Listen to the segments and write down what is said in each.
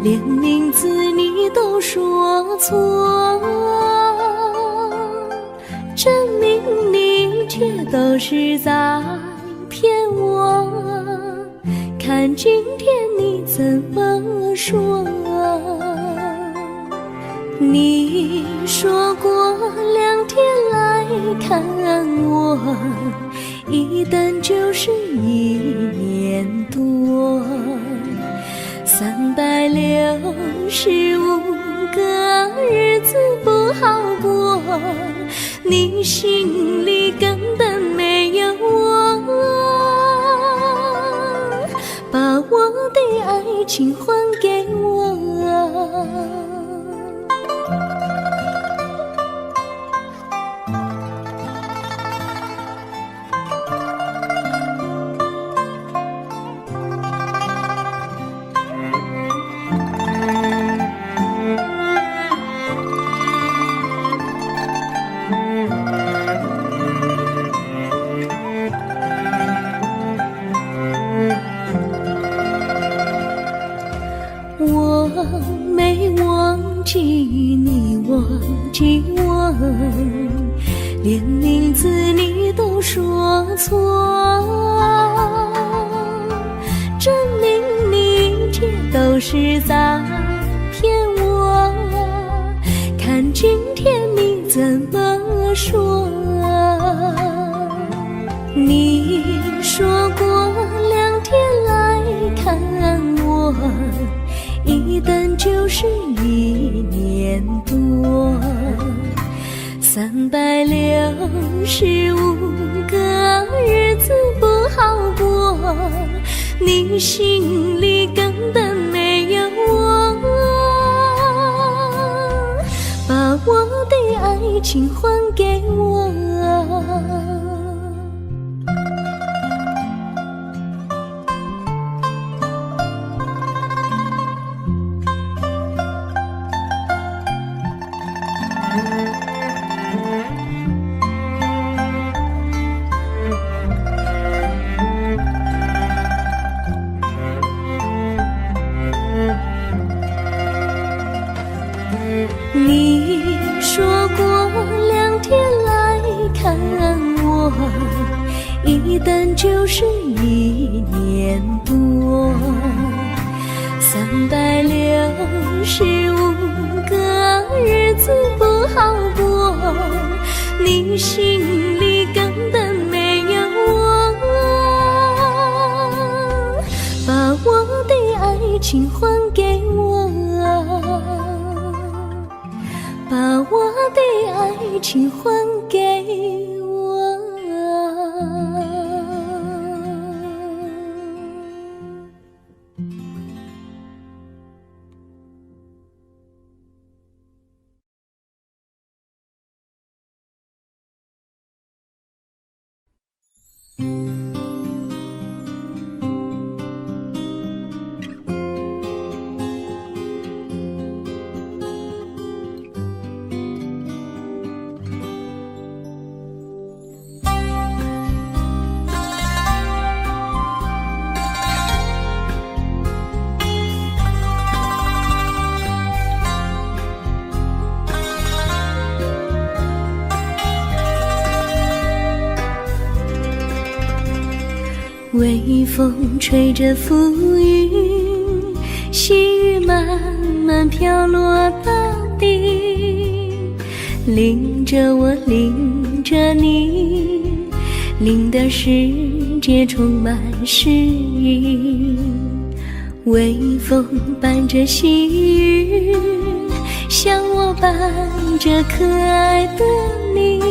连名字你都说错，证明你一切都是在骗我。看今天你怎么说？你说过2天来看我，一等就是1年多，365个日子不好过，你心里根本没有我，把我的爱情还给我。我没忘记你忘记我，连名字你都说错，证明你一切都是在骗我。看今天你怎么说？你说过2天来看我，一等就是1年多，365个日子不好过，你心里根本没有我，把我的爱情还给我。你说过2天来看我，一等就是1年多，365个日子不好过，你心里根本没有我，把我的爱情还给我，把我的爱情还给我。微风吹着浮云，细雨慢慢飘落大地，淋着我，淋着你，淋的世界充满诗意。微风伴着细雨，像我伴着可爱的你，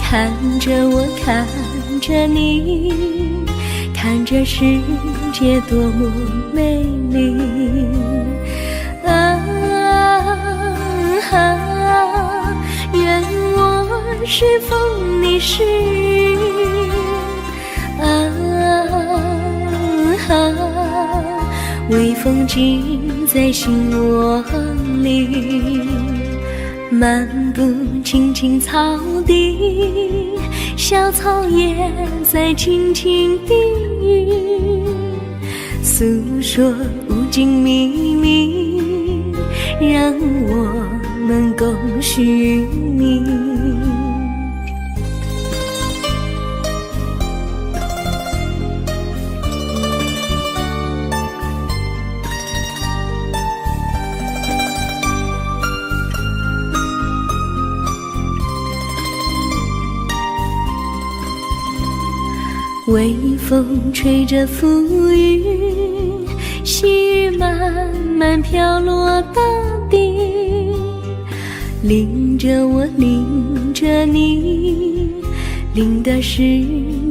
看着我，看着你，看着世界多么美丽啊啊！愿我是风，你是雨啊啊！微风记在心窝里，漫步青青草地，小草也在轻轻低语，诉说无尽秘密，让我们共许命。微风吹着浮云，细雨慢慢飘落大地，淋着我，淋着你，淋得世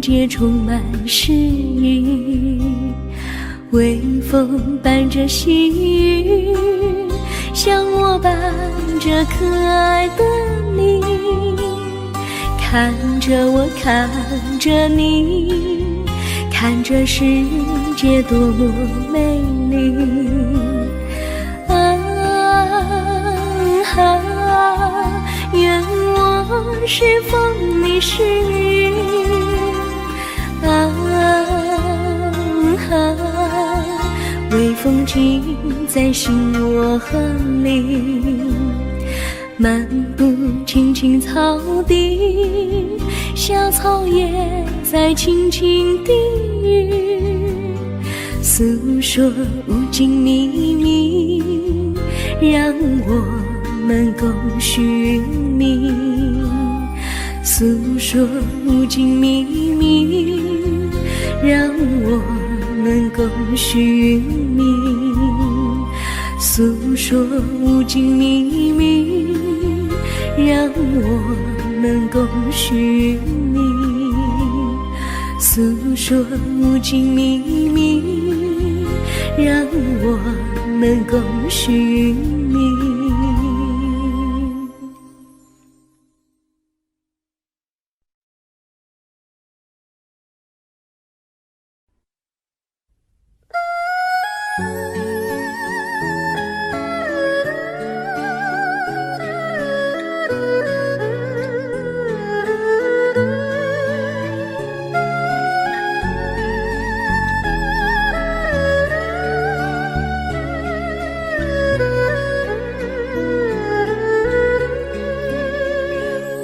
界充满诗意。微风伴着细雨，像我伴着可爱的你，看着我，看着你，看这世界多么美丽。愿我是风，你是雨。微风尽在心窝里，漫步青青草地，小草也在轻轻低语，诉说无尽秘密，让我们共许命。诉说无尽秘密，让我们共许命。诉说无尽秘密，让我们共许命。诉说无尽秘密，让我们共许命。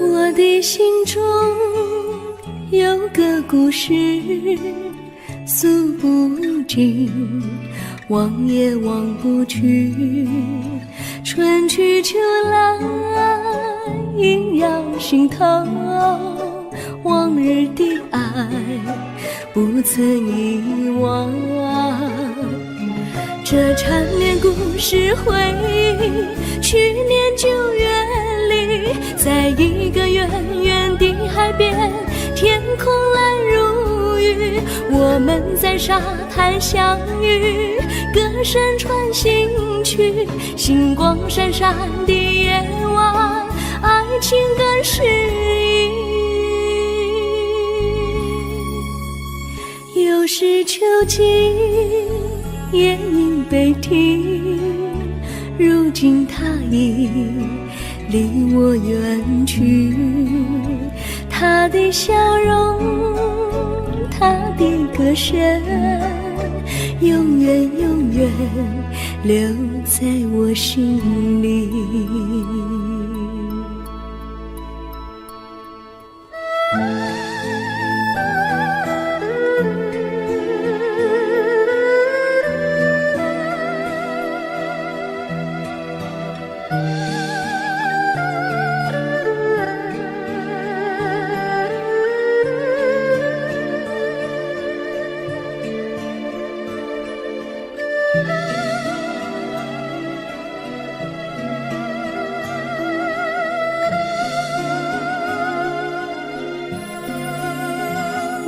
我的心中有个故事诉不尽，忘也忘不去。春去秋来萦绕心头，往日的爱不曾遗忘。这缠绵故事回忆，去年9月里，在一个远远的海边，天空蓝如玉，我们在沙滩相遇，歌声传心曲，星光闪闪的夜晚，爱情更诗意。又是秋季，夜莺悲啼，如今他已离我远去，他的笑容，他的歌声，永远永远留在我心里。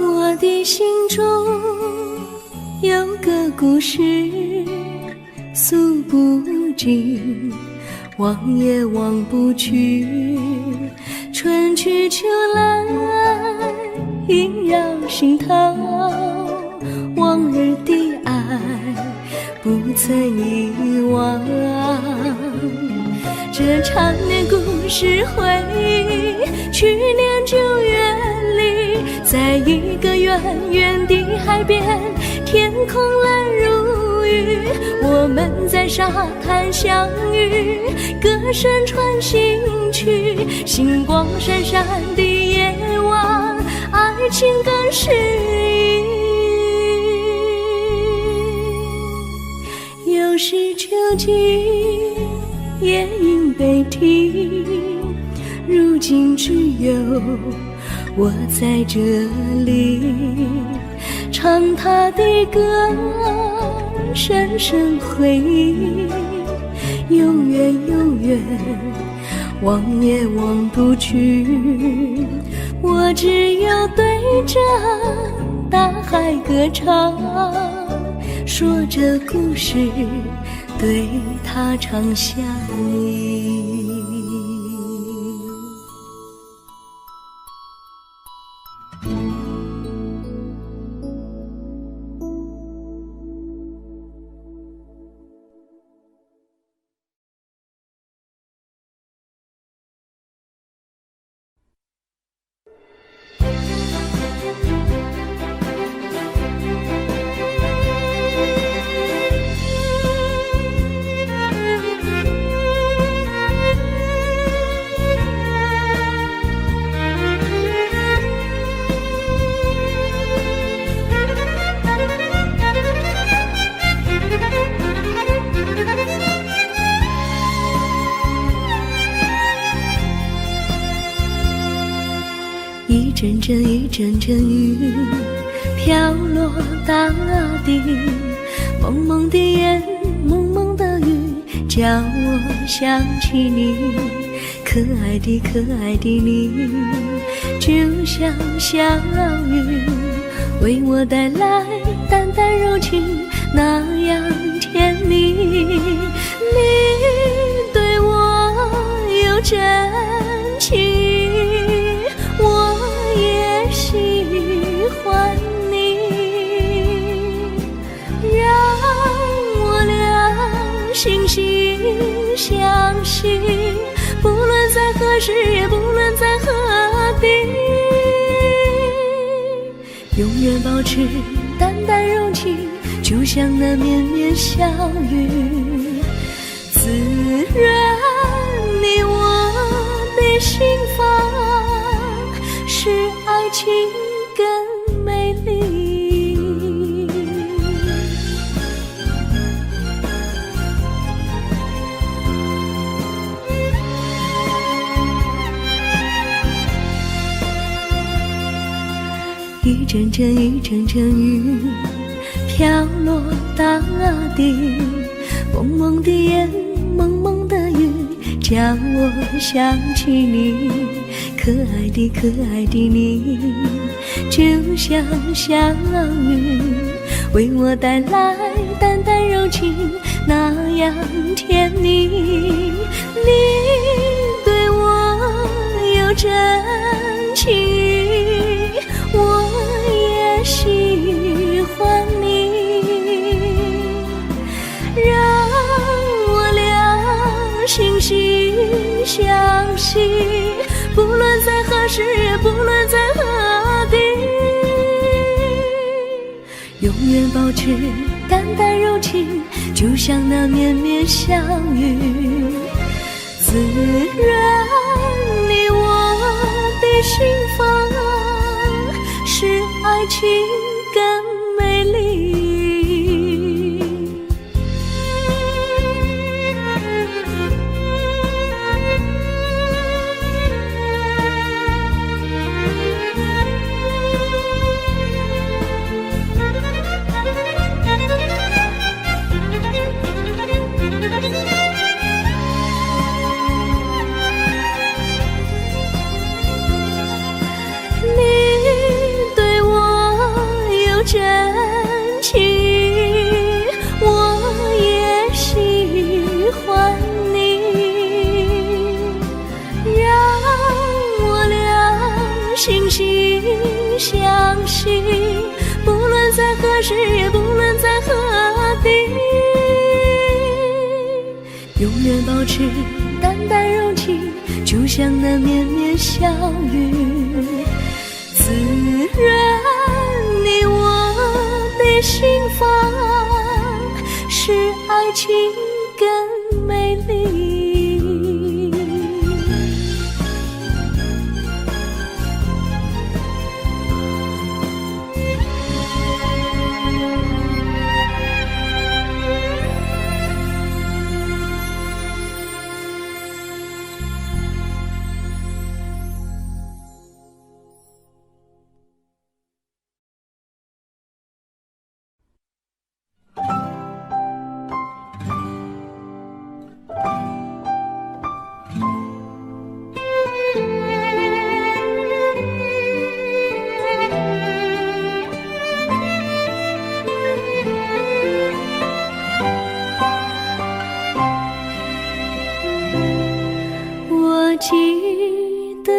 我的心中有个故事诉不尽，忘也忘不去。春去秋来萦绕心头，往日的爱不曾遗忘。这缠绵故事回忆，去年9月里，在一个远远的海边，天空蓝如雨，我们在沙滩相遇，歌声传心曲，星光闪闪的夜晚，爱情更诗意。又是秋季，夜莺北啼，如今只有我在这里，唱他的歌，深深回忆，永远永远，望也望不去。我只有对着大海歌唱，说着故事，对他常相依。一阵阵一阵阵雨飘落大地，蒙蒙的烟，蒙蒙的雨，叫我想起你，可爱的可爱的你，就像小雨，为我带来淡淡柔情，那样甜蜜。你对我有真情，我也喜欢你，让我俩惺惺相惜，不论在何时，也不论在何地，永远保持淡淡柔情，就像那绵绵小雨，滋润你我的心房，使爱情更美丽。一阵阵一阵阵雨飘落大地，蒙蒙的烟，蒙蒙的雨，叫我想起你，可爱的可爱的你，就像小雨，为我带来淡淡柔情，那样甜蜜。你对我有真情，我也喜欢你，让我俩惺惺相惜，不论在何时，也不论在何地，永远保持淡淡柔情，就像那绵绵小雨，滋润你我的心房，使爱情更美丽。真情，我也喜欢你，让我俩惺惺相惜，不论在何时，也不论在何地，永远保持淡淡柔情，就像那绵绵小雨，滋润你我的心房，爱情更美丽。我记得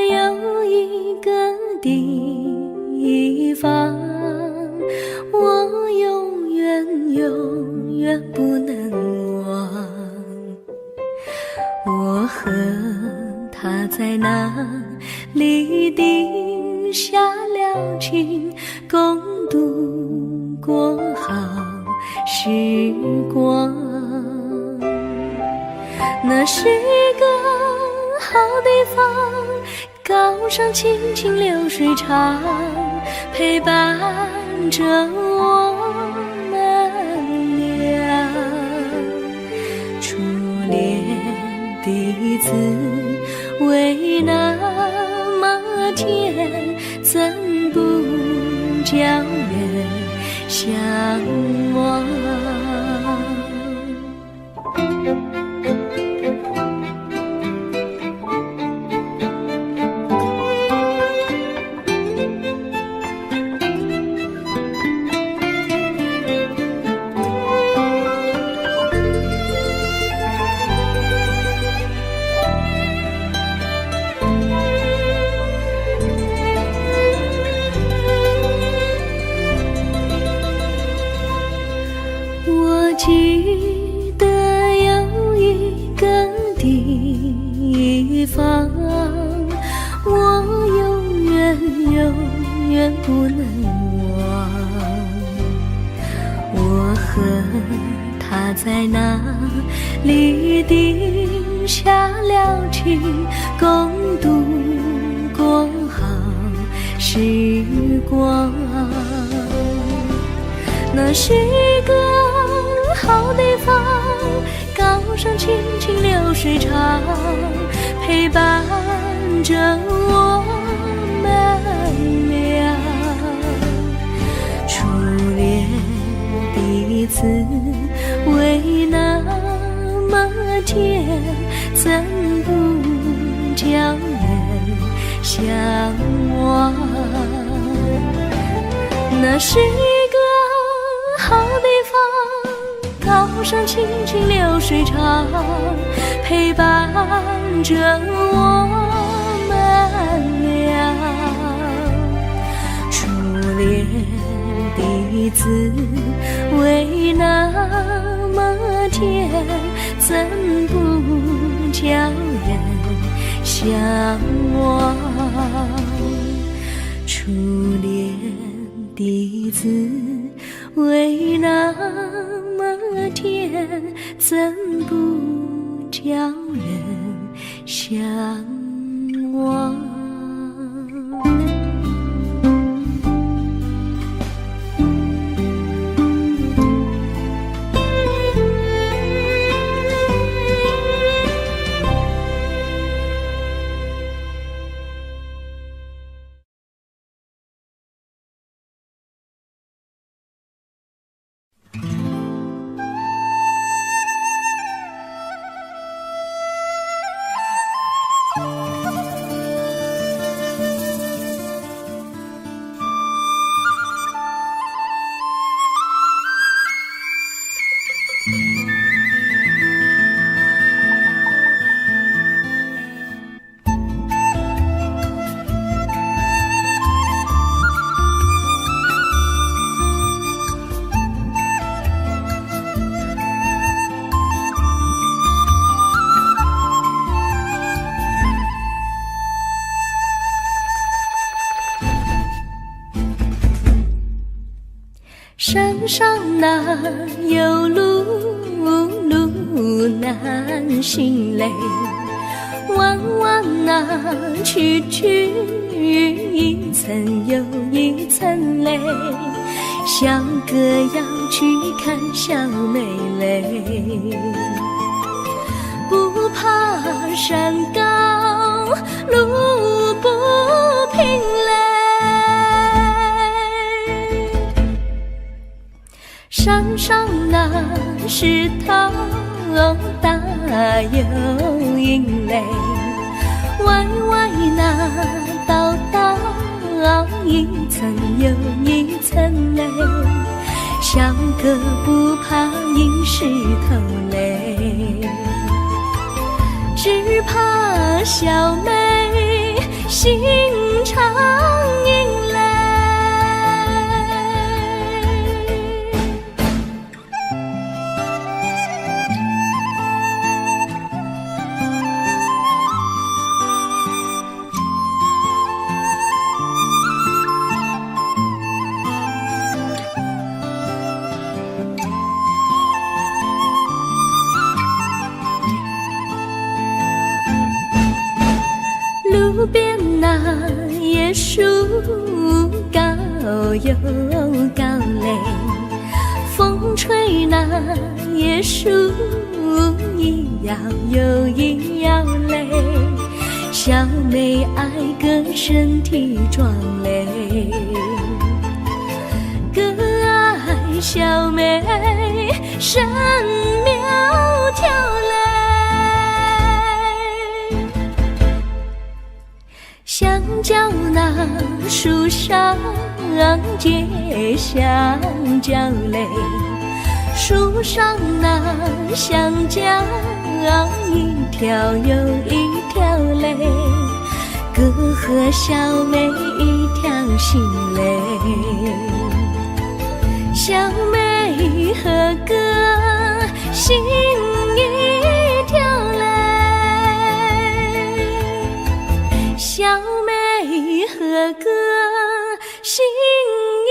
有一个地方，我永远不能忘。我和他在那里定下了情，共度过好时光。那是一个好地方，高山青青流水长，陪伴着我们俩。初恋的滋味那么甜，怎不叫人向往？我记得有一个地方，我永远不能忘。我和他在那里定下了情，共度过好时光。那是一个好地方，高山青青流水长，陪伴着我们俩。初恋的滋味那么甜，怎不叫人向往？那是一个好地方，高山青青流水长，陪伴着我们俩。初恋的滋味那么甜，怎不叫人向往？初恋的滋味那么甜，怎不叫人向往？山上哪有路心累。弯弯啊，曲曲，一层又一层泪。小哥要去看小妹妹，不怕山高路不平嘞。山上那石头大又阴雷，歪歪那道道一层又一层泪。小哥不怕硬石头累，只怕小妹心肠阴雷。路边那椰树高又高嘞，风吹那椰树一摇又一摇嘞。小妹爱个身体壮嘞，哥爱小妹身苗条嘞。香蕉那树上结香蕉嘞，树上那香蕉一条又一条嘞，哥和小妹一条心嘞。小妹和哥心一条嘞，小妹和哥心一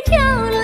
条嘞。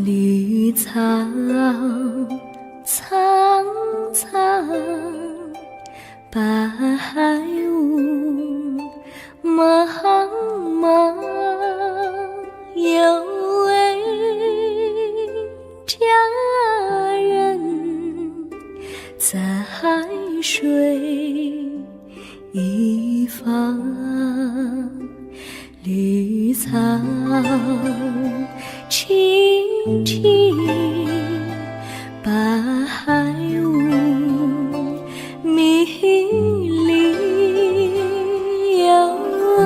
绿草苍苍，白雾茫茫，有位佳人在水一方。绿草青青，白雾迷离，有位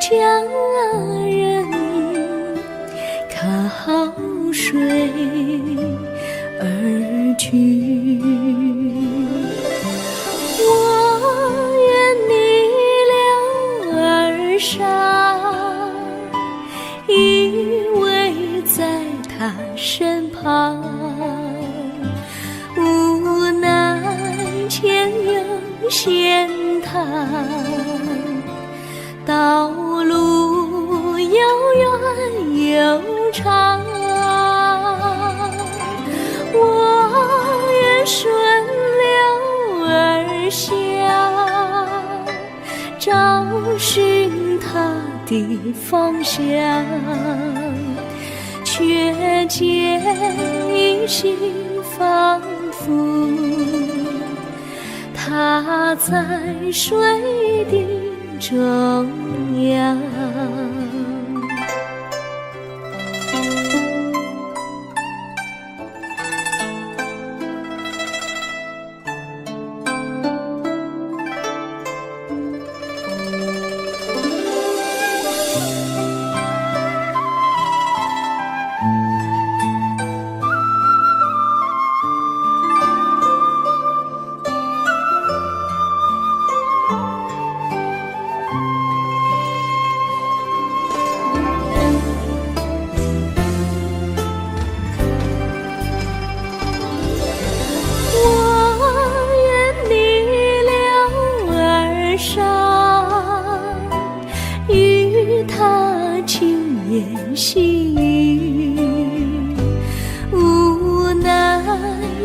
佳人靠水而居。依偎在他身旁，无奈前有险滩，道路又远又长，我愿顺流而下，找寻他的方向，却见依稀仿佛，他在水的中央。细雨，无奈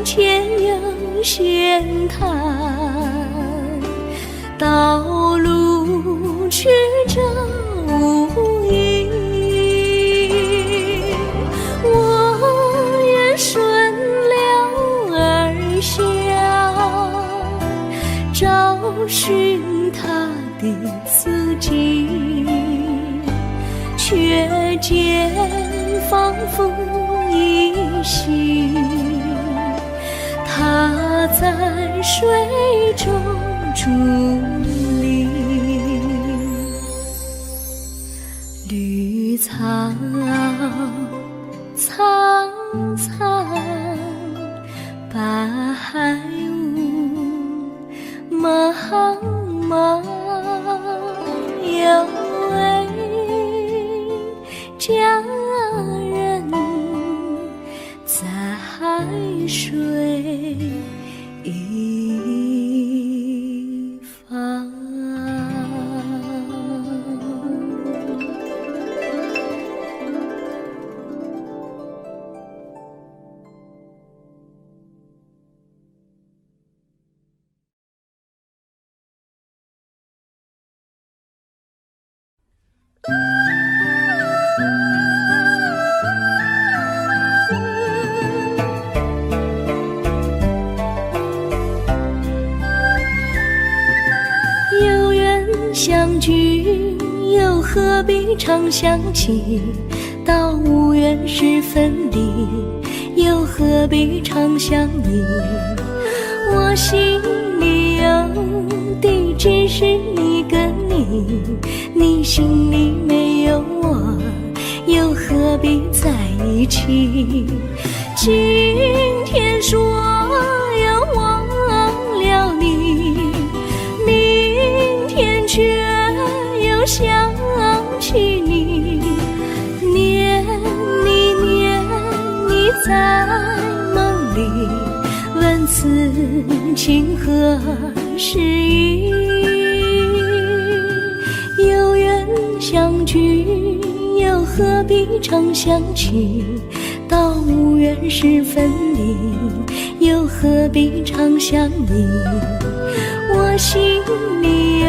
前有险滩，道路曲折无依。我愿顺流而下，找寻他的足迹，却见仿佛依稀，他在水中伫立。绿草苍苍，白雾茫茫，有位佳人在海水一方。有缘相聚，又何必常想起？到无缘时分离，又何必常想你？我心里有的只是一个你，你心里没有我，又何必在一起？今天说要忘了你，明天却又想起你，念你念你在梦里，问此情何时已？有缘相聚，又何必常想起？到无缘时分离，又何必常想你？我心里有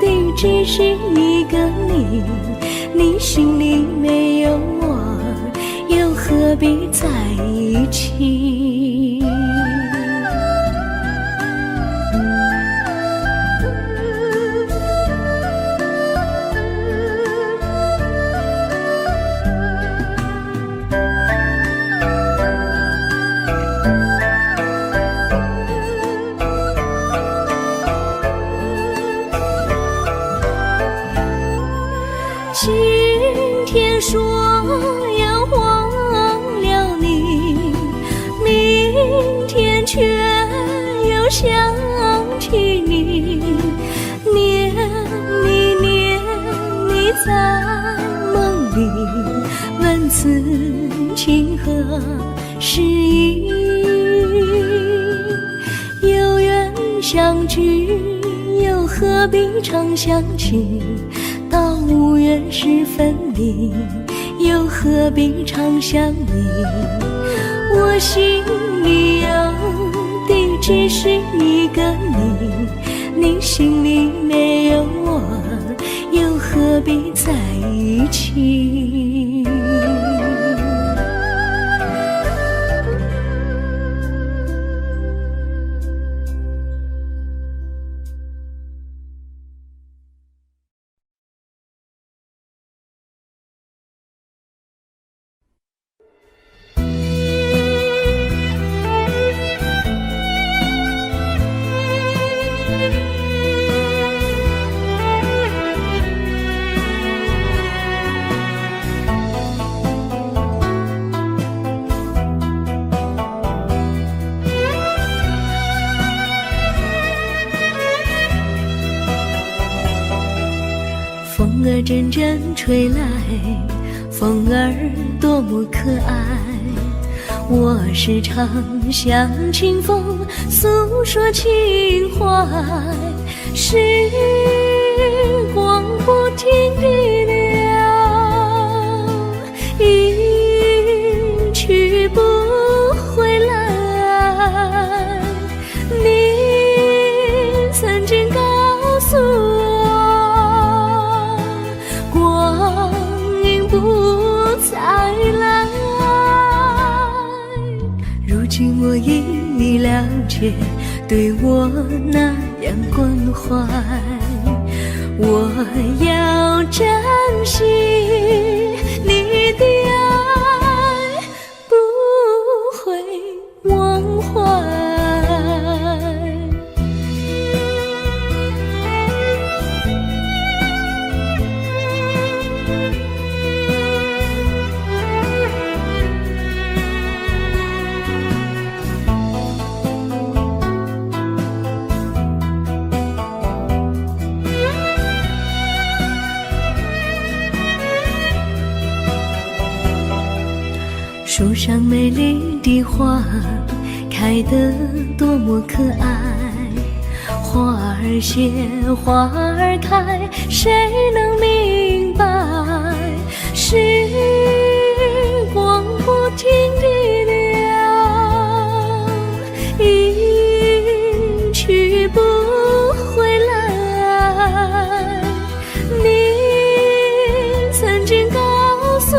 的只是一个你，你心里没有我，又何必在一起？今天说要忘了你，明天却又想起你，念你念你在梦里，问此情何时已？有缘相聚，又何必常想起？到无缘时分离，又何必常想你？我心里有的只是一个你，你心里没有我，又何必在一起？阵阵吹来，风儿多么可爱。我时常向清风诉说情怀，时光不停地流，一去不回来。你曾经告诉我，光阴不再来。如今我已了解，对我那样关怀，我要珍惜你的爱，不会忘怀。树上美丽的花开得多么可爱，花儿谢，花儿开，谁能明白？时光不停地流，一去不回来。你曾经告诉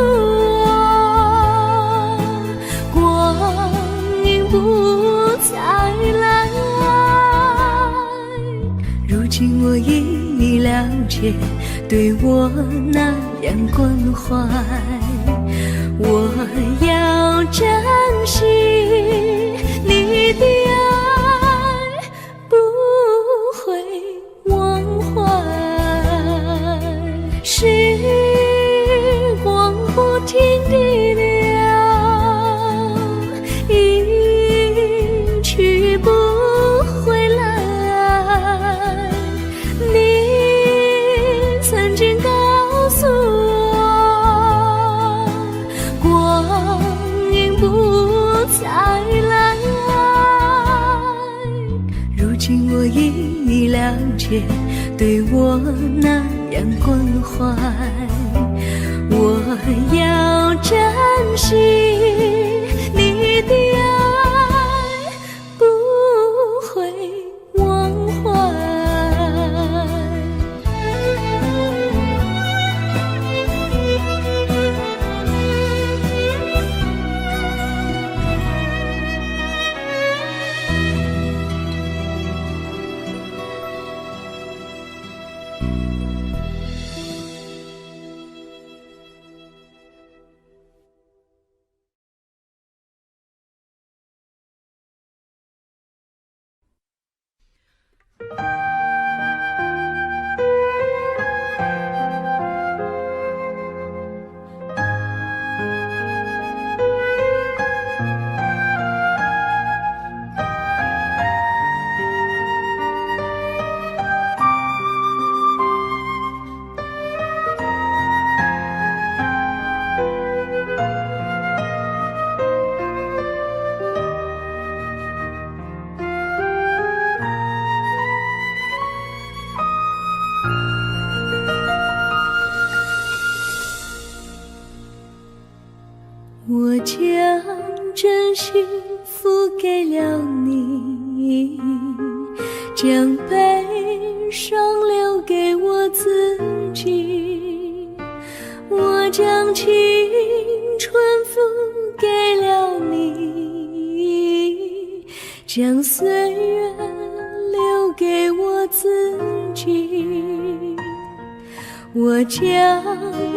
我，不再来。如今我已了解，对我那样关怀，我要珍惜你的爱，不会忘怀。时光不停地流，去不回来。你曾经告诉我，光阴不再来。如今我已了解，对我那样关怀，我要珍惜你的爱，不会忘怀。我将真心付给了你，将悲伤留给我自己。我将青春付给了你，将岁月留给我自己。我将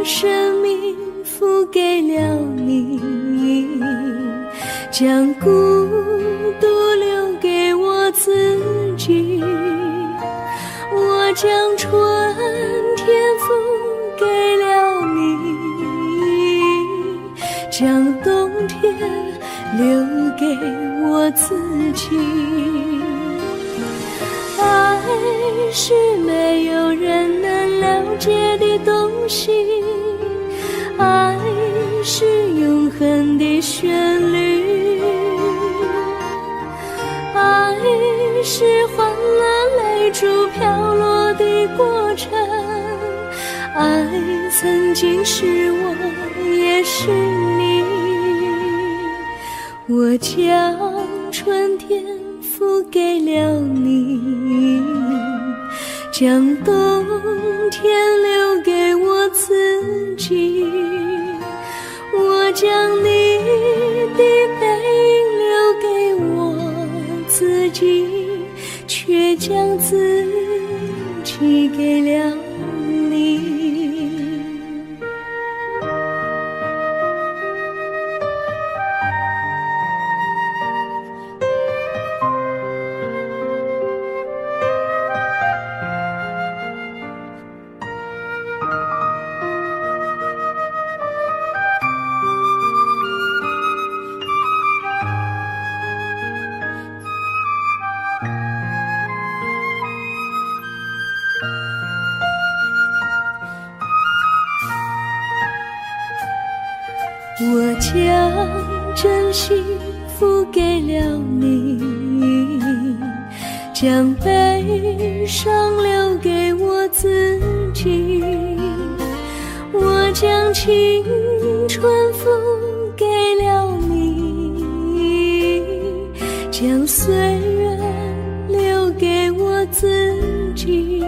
生命付给了你，将孤独留给我自己。我将春天付给了你，将冬天留给我自己。爱是没有人能了解的东西，爱是永恒的旋律，爱是换了泪珠飘落的过程，爱曾经是我，也是你。我将春天付给了你，将冬天留给我自己。我将你的背影留给我自己，却将自己给了你。我将真心付给了你，将悲伤留给我自己。我将青春付给了你，将岁月留给我自己。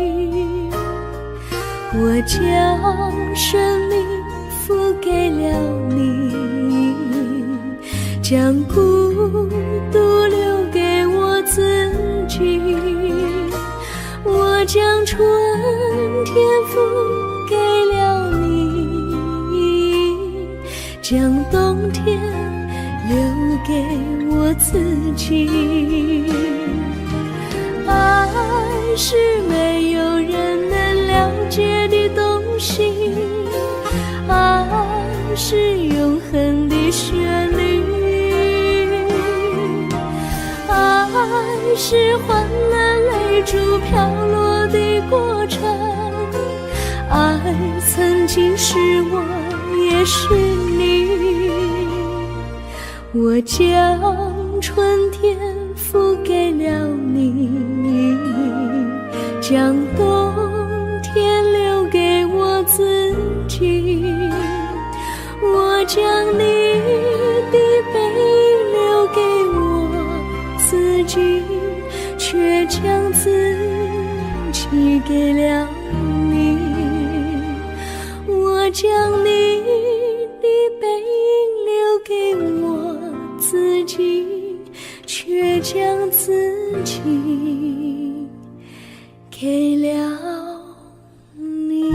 我将生命付给了你，将孤独留给我自己。我将春天付给了你，将冬天留给我自己。爱是没有人能了解的东西，爱是永恒的旋律，爱是换了泪珠飘落的过程，爱曾经是我，也是你。我将春天付给了你，将冬天留给我自己。我将你的背影留给我自己，却将自己给了你。我将你的背影留给我自己，却将自己给了你。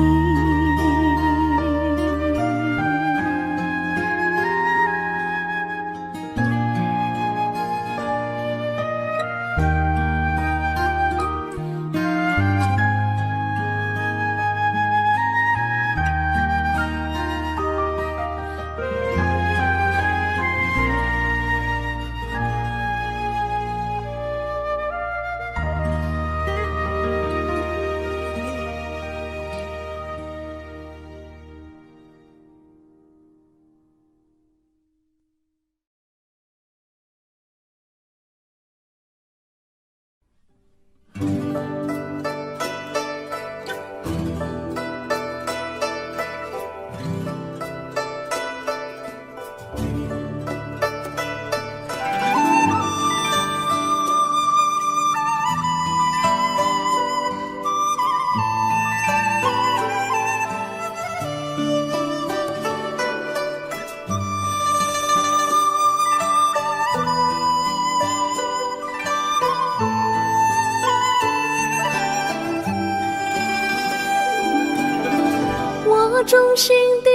衷心地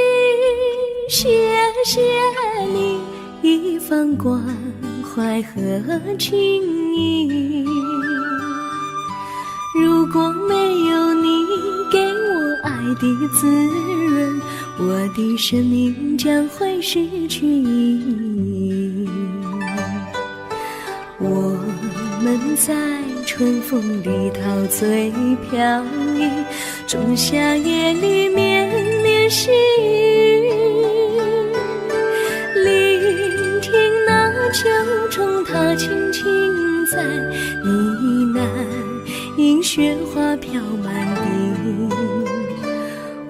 谢谢你一番关怀和情谊，如果没有你给我爱的滋润，我的生命将会失去意义。我们在春风里陶醉飘逸，仲夏夜里绵绵细雨，聆听那秋虫它轻轻在呢喃，映雪花飘满地。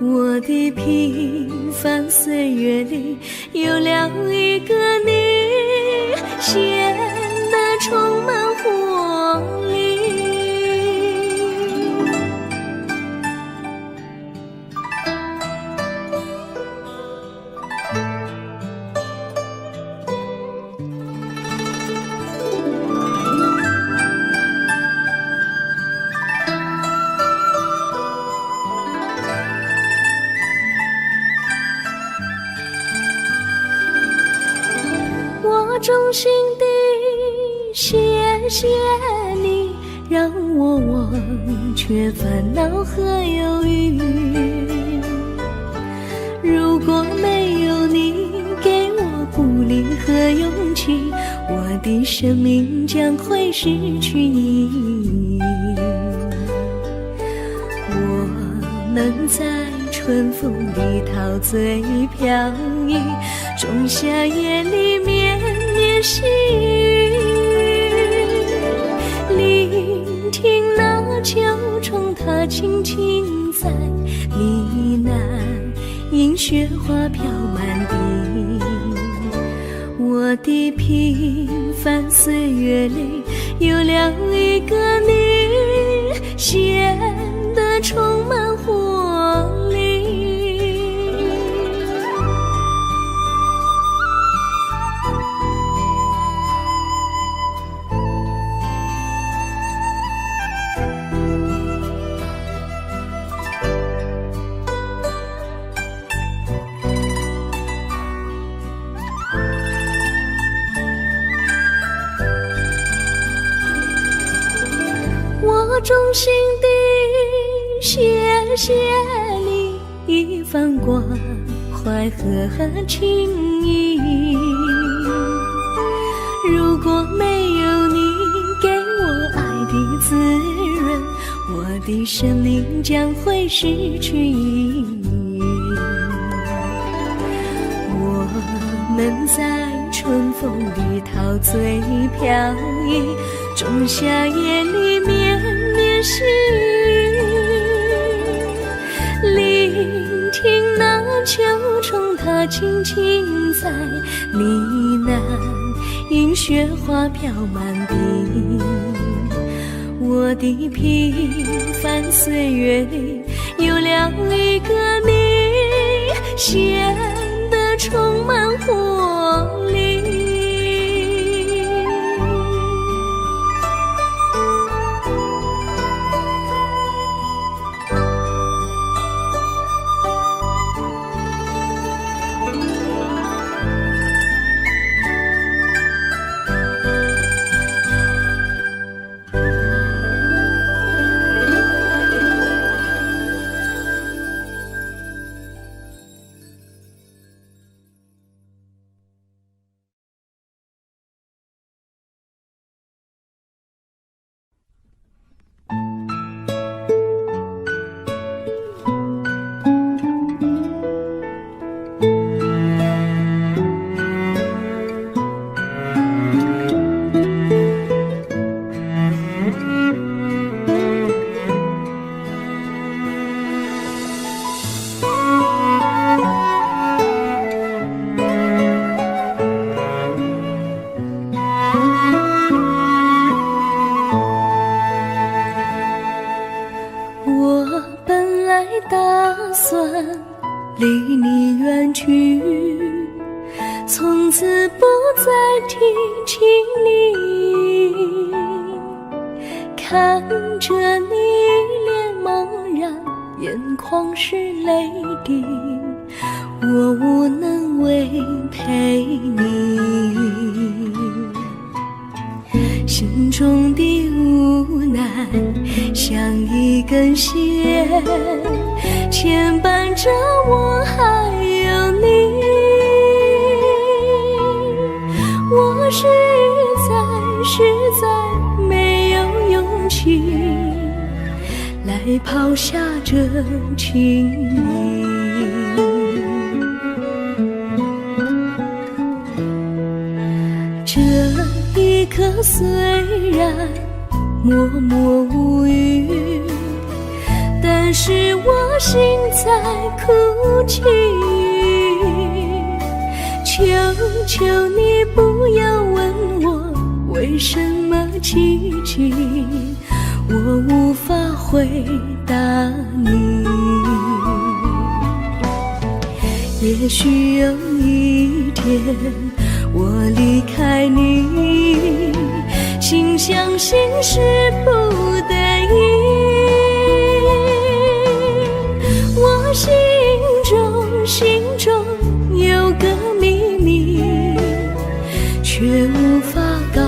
我的平凡岁月里有了一个你，显得充满活力。我衷心地谢谢你，让我忘却烦恼和忧郁。如果没有你给我鼓励和勇气，我的生命将会失去意义。我们在春风里陶醉飘逸，仲夏夜里绵绵细雨，聆听那秋虫它轻轻在呢喃，映雪花飘满地。我的平凡岁月里有了一个你，显得充满活力。我衷心地谢谢你一番关怀和情谊，如果没有你给我爱的滋润，我的生命将会失去意义。我们在春风里陶醉飘逸，仲夏夜里绵绵细雨，聆听那秋虫它轻轻在呢喃，映雪花飘满地。我的平凡岁月里有了一个你，显得充满活力。离你远去，从此不再提起你。看着你脸茫然，眼眶是泪滴，我无能为陪你。心中的无奈像一根线，牵绊着我还有你。我实在没有情，来抛下这情意。这一刻虽然默默无语，但是我心在哭泣。求求你不要问我为什么寂静，我无法回答你。也许有一天我离开你，心相信是不得已。我心中有个秘密，却无法告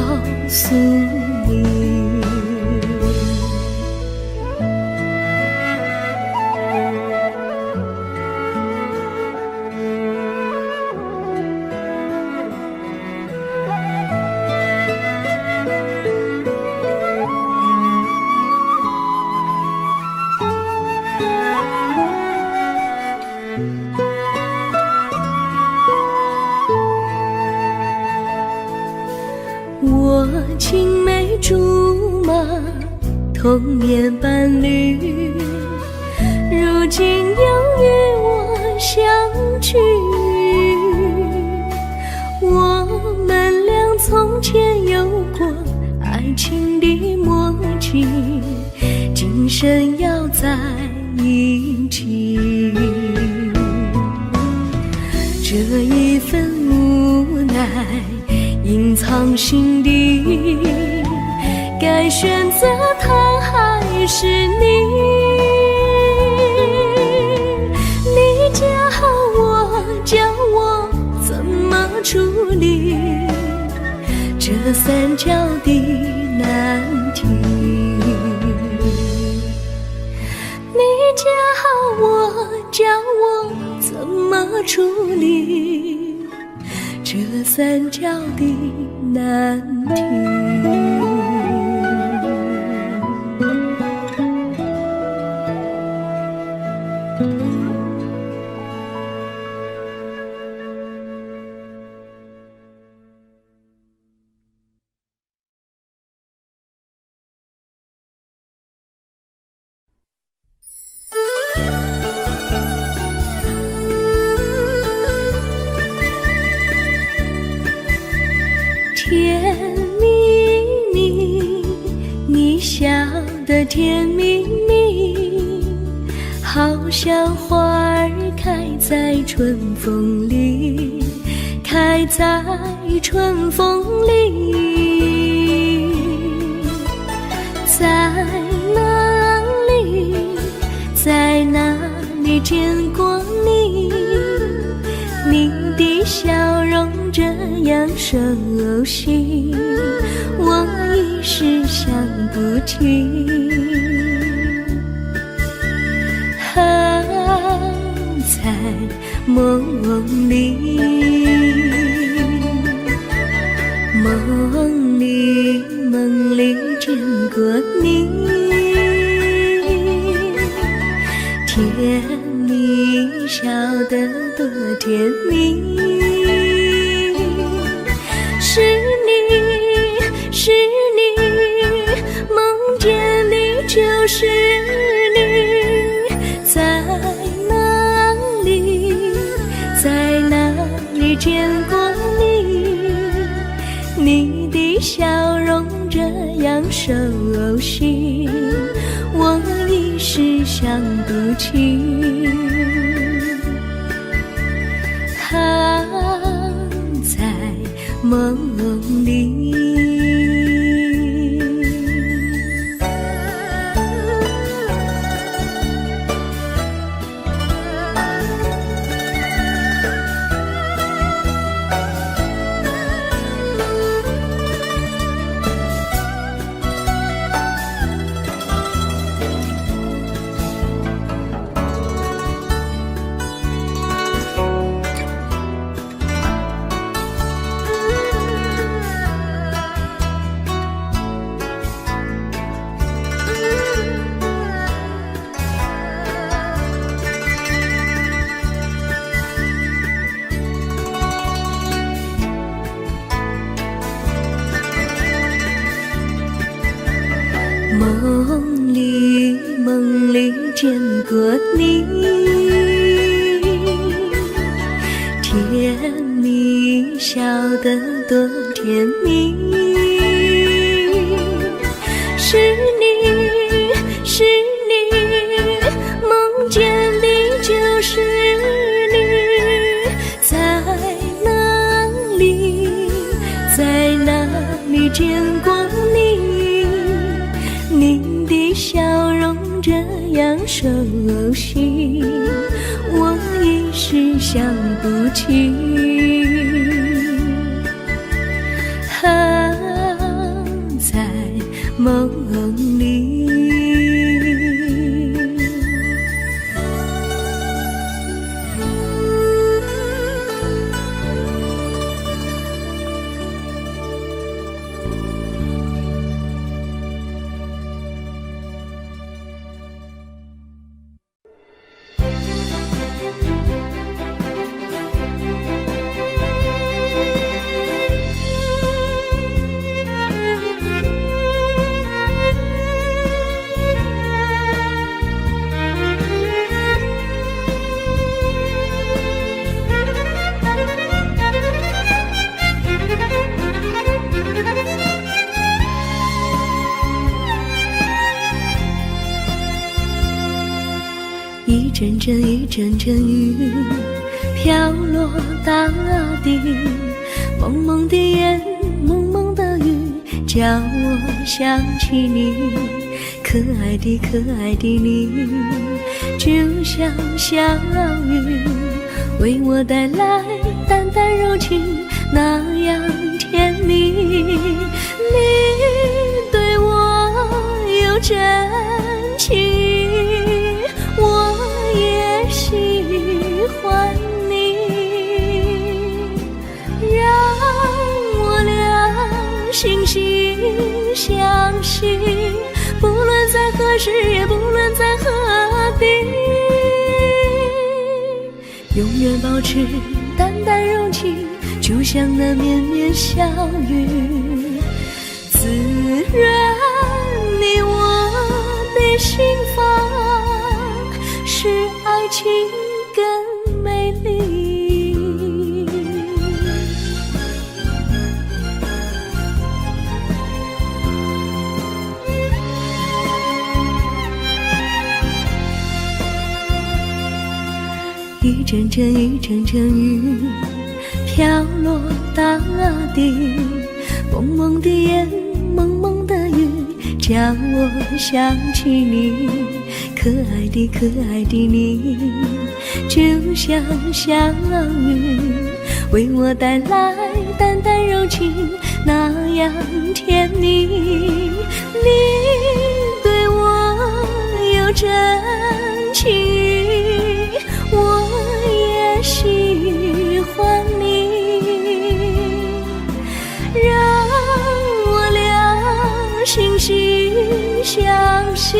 诉你。我青梅竹马，童年伴侣，如今又与我相聚。我们俩从前有过爱情的默契，今生要在一起。这一份无奈隐藏心底，该选择他还是你？你教我怎么处理这三角的难题？你教我怎么处理这三角的难题？甜蜜蜜，你笑得甜蜜蜜，好像花儿开在春风里，开在春风里。在哪里，在哪里见过你？你的笑容这样熟悉，我一时想不起。在梦里，梦里见过你，甜蜜笑得多甜蜜。是你，梦见你就是你，在哪里见过你？你的笑容这样熟悉，我一时想不起。在梦里。过你，甜蜜笑得多甜蜜，是你，是你，梦见的就是你，在哪里，在哪里见过你？你的笑容这样熟悉，我一时想不起。在梦里，一阵阵一阵阵雨飘落大地，蒙蒙的烟，蒙蒙的雨，叫我想起你，可爱的可爱的你，就像小雨，为我带来淡淡柔情，那样甜蜜。你对我有真情，我也喜欢你，让我俩惺惺相惜，不论在何时，也不论在何地，永远保持淡淡柔情，就像那绵绵小雨，滋润你我的心房，使爱情更美丽。一阵阵一阵阵雨飘落大地，蒙蒙的烟，蒙蒙的雨，叫我想起你，可爱的可爱的你，就像小雨，为我带来淡淡柔情，那样甜蜜。你对我有真情，我也喜欢你，让我俩惺惺相惜，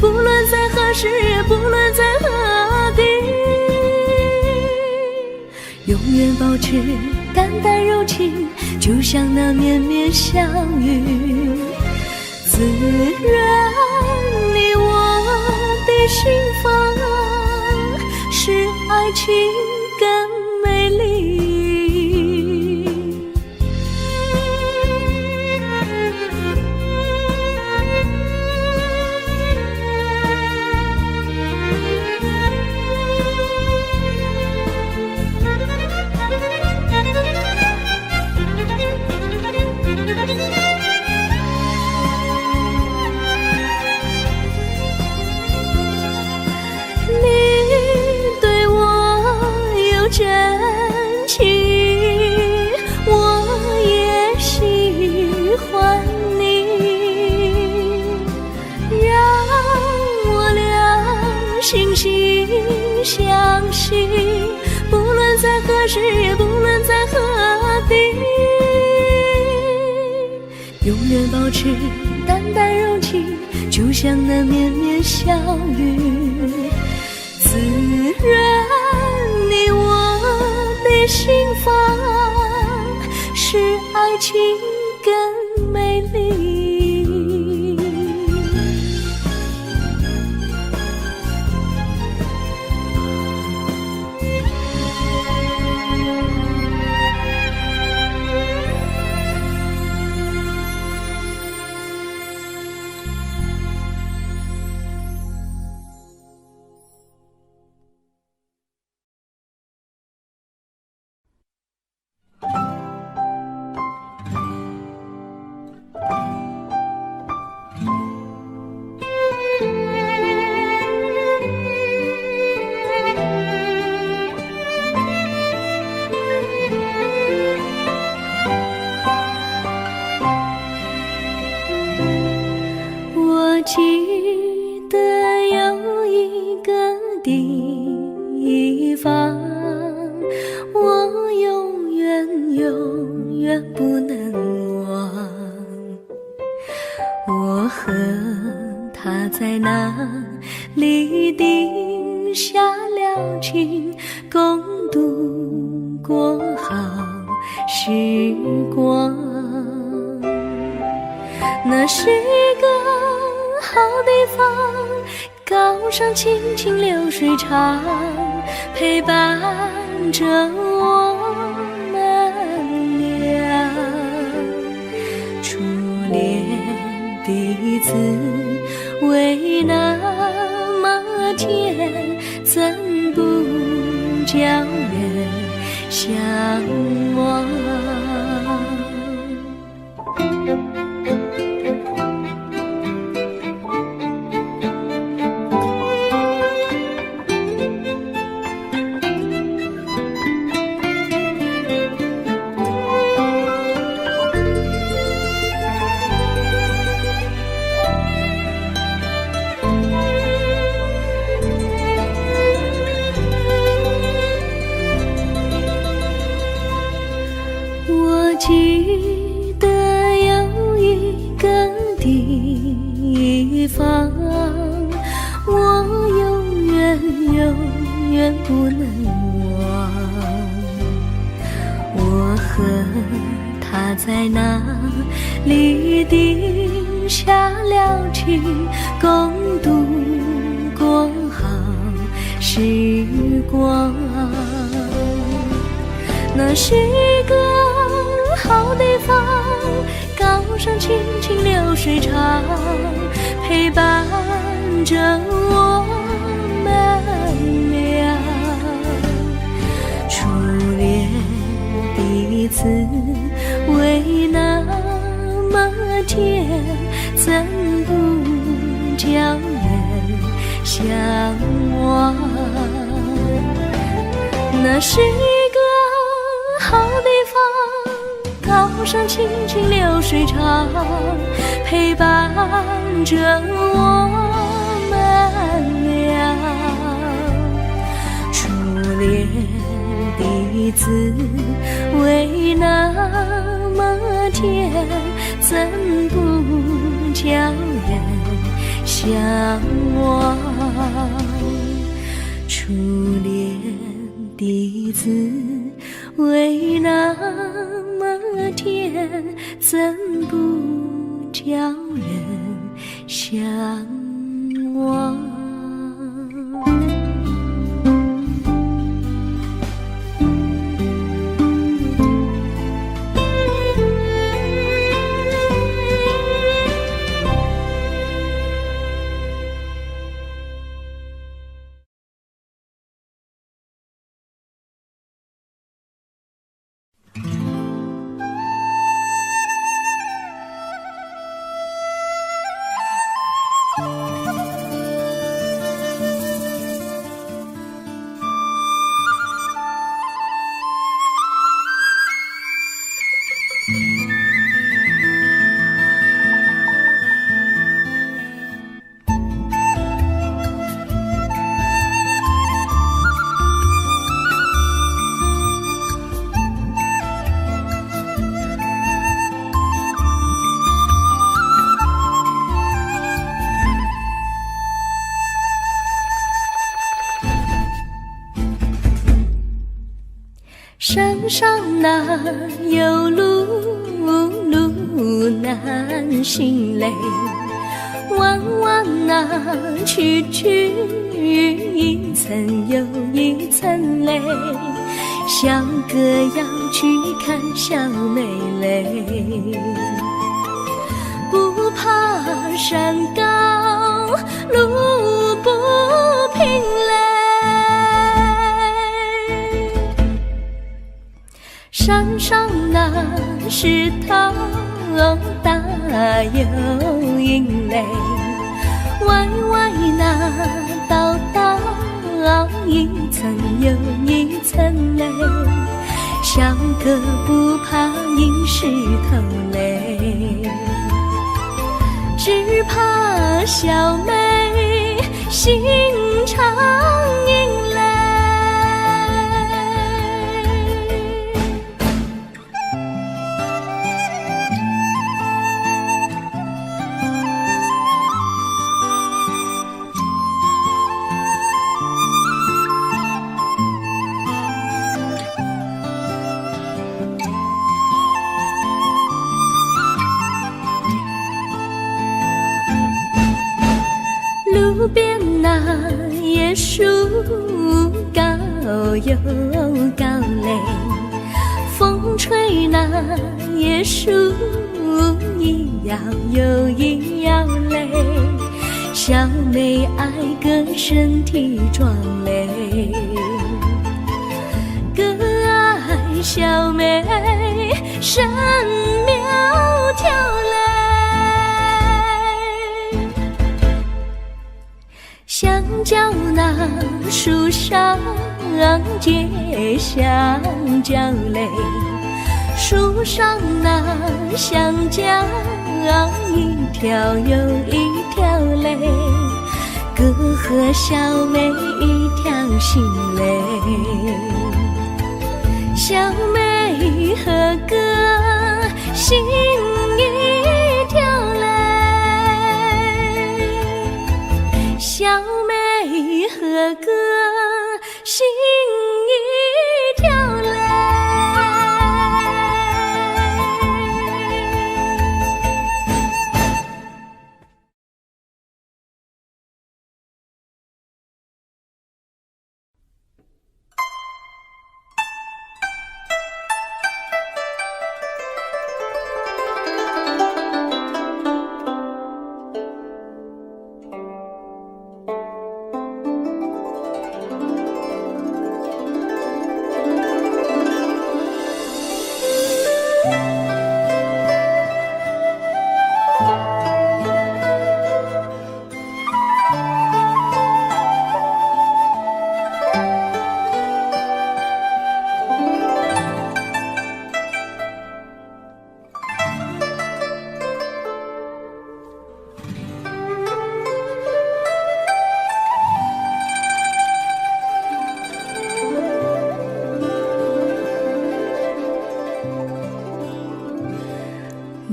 不论在何时，也不论在何地，永远保持淡淡柔情，就像那绵绵小雨，滋润你我的心房，使爱情更美丽。真情，我也喜欢你，让我俩惺惺相惜，不论在何时，也不论在何地，永远保持淡淡柔情，就像那绵绵小雨，滋润你我的心房，使爱情更美丽。时光。那是个好地方，高上清清流水长，陪伴着我们俩。初恋的滋味那么甜，怎不叫人向往？我记得有一个地方，我永远永远不能忘。我和他在那里定下了情，共度过好时光。那是个好地方，高上清清流水长，陪伴着我们俩。初恋的滋味那么甜，怎不叫人向往？那是一个好地方，高上清清流水长，陪伴着我们俩。初恋的滋味那么甜，怎不叫人向往？初恋的滋味那么甜，怎不叫人向往？山上哪有路，路难行嘞，弯弯哪曲曲，一层又一层嘞，小哥要去看小妹嘞，不怕山高路不平嘞，山上那石头大又硬嘞，歪歪那道道一层又一层嘞，小哥不怕硬石头嘞，只怕小妹心肠硬嘞。椰树高又高嘞，风吹那椰树一摇又一摇嘞，小妹爱个身体壮嘞，个爱小妹身苗条嘞，香蕉那树上结香蕉嘞，树上那香蕉一条又一条嘞，哥和小妹一条心嘞，小妹和哥心一条嘞，小妹和哥心一条嘞。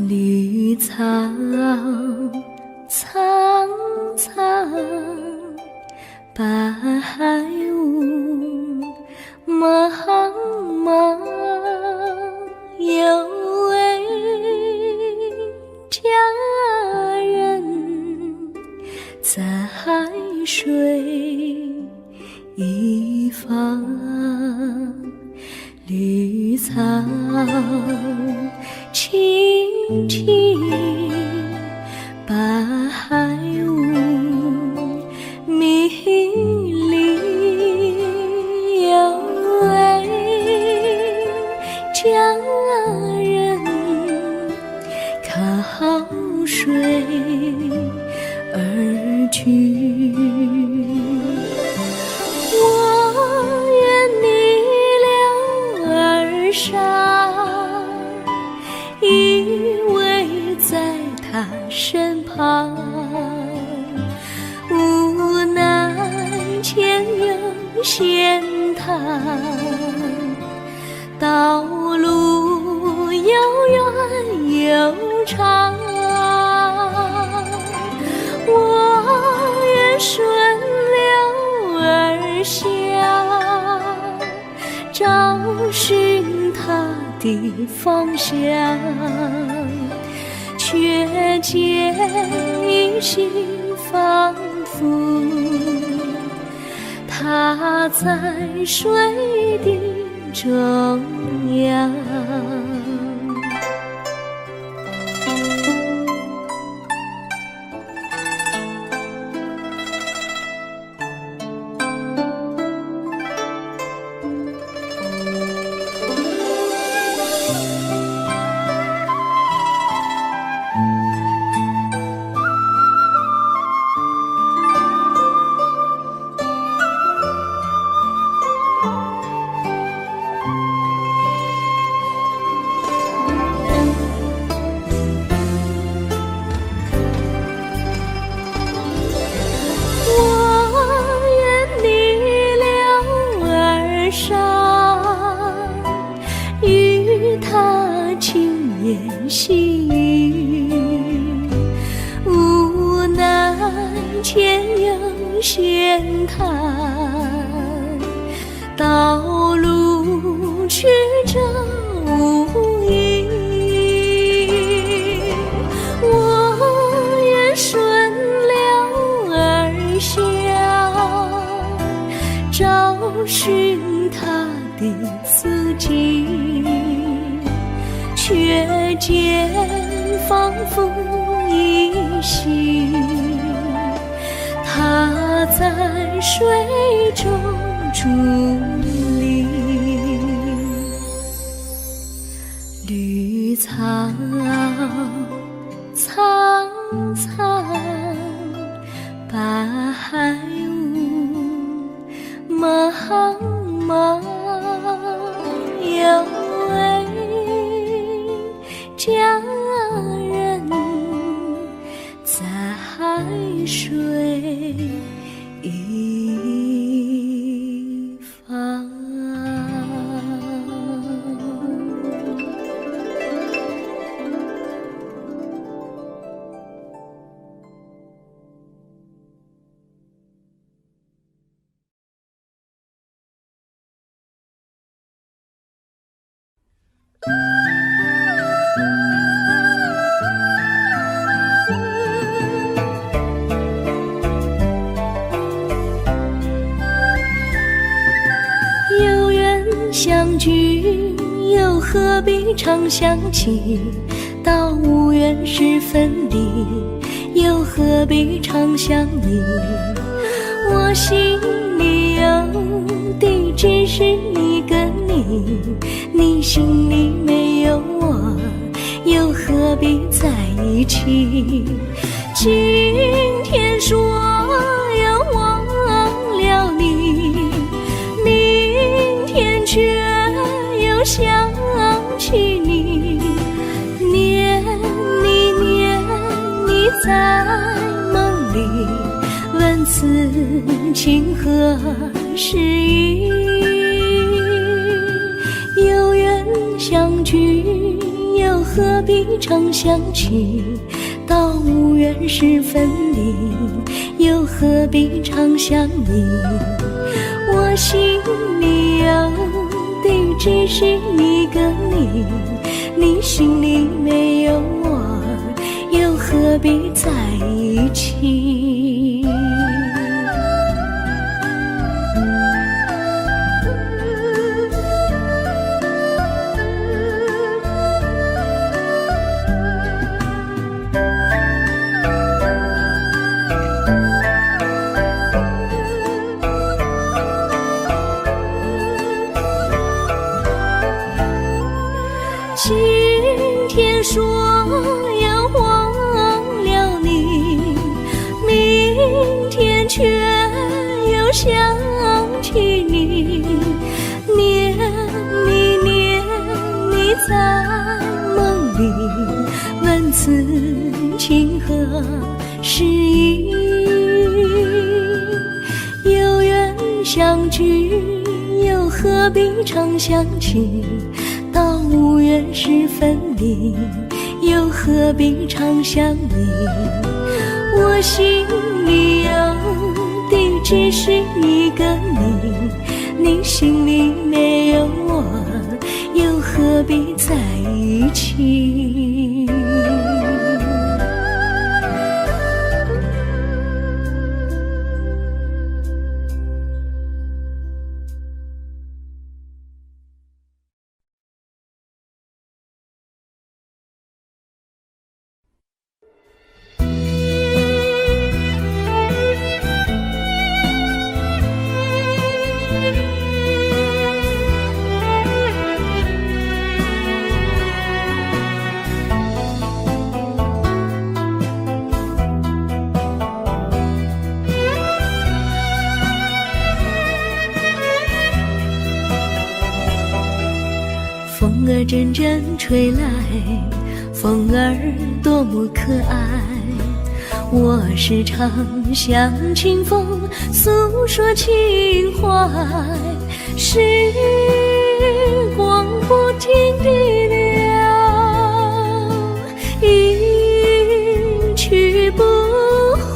绿草苍苍，白雾茫茫，有位佳人在水一方，绿草青青，白雾迷离，有位佳人靠水而居，我愿你留儿伤，依偎在他身旁，无奈前有险滩，道路又远又长，我愿顺流而下，找寻他的方向，却见一心仿佛他在水的中央。细雨，无奈前有险滩，道路曲折无依，我愿顺流而下，却见仿佛依稀，他在水中伫立。绿草苍苍，白雾茫茫，有位佳人在海水一方。有缘相聚，又何必常想起？到无缘时分离，又何必常想你？我心里有的只是一个你，你心里没有我，又何必在一起？今天说要忘了你，明天却又想起你，念你念你在梦里，问此情何时已？有缘相聚，又何必常想起？到无缘时分离，又何必常想你？我心里有的只是一个你，你心里没有我，又何必在一起？今天说要忘了你，明天却又想起你，念你念你在梦里，问此情何时已？有缘相聚，又何必常想起？到无缘时分离，又何必常想你？我心里有的只是一个你，你心里没有我，又何必在一起？风儿阵阵吹来，风儿多么可爱。我时常向清风诉说情怀，时光不停地流，一去不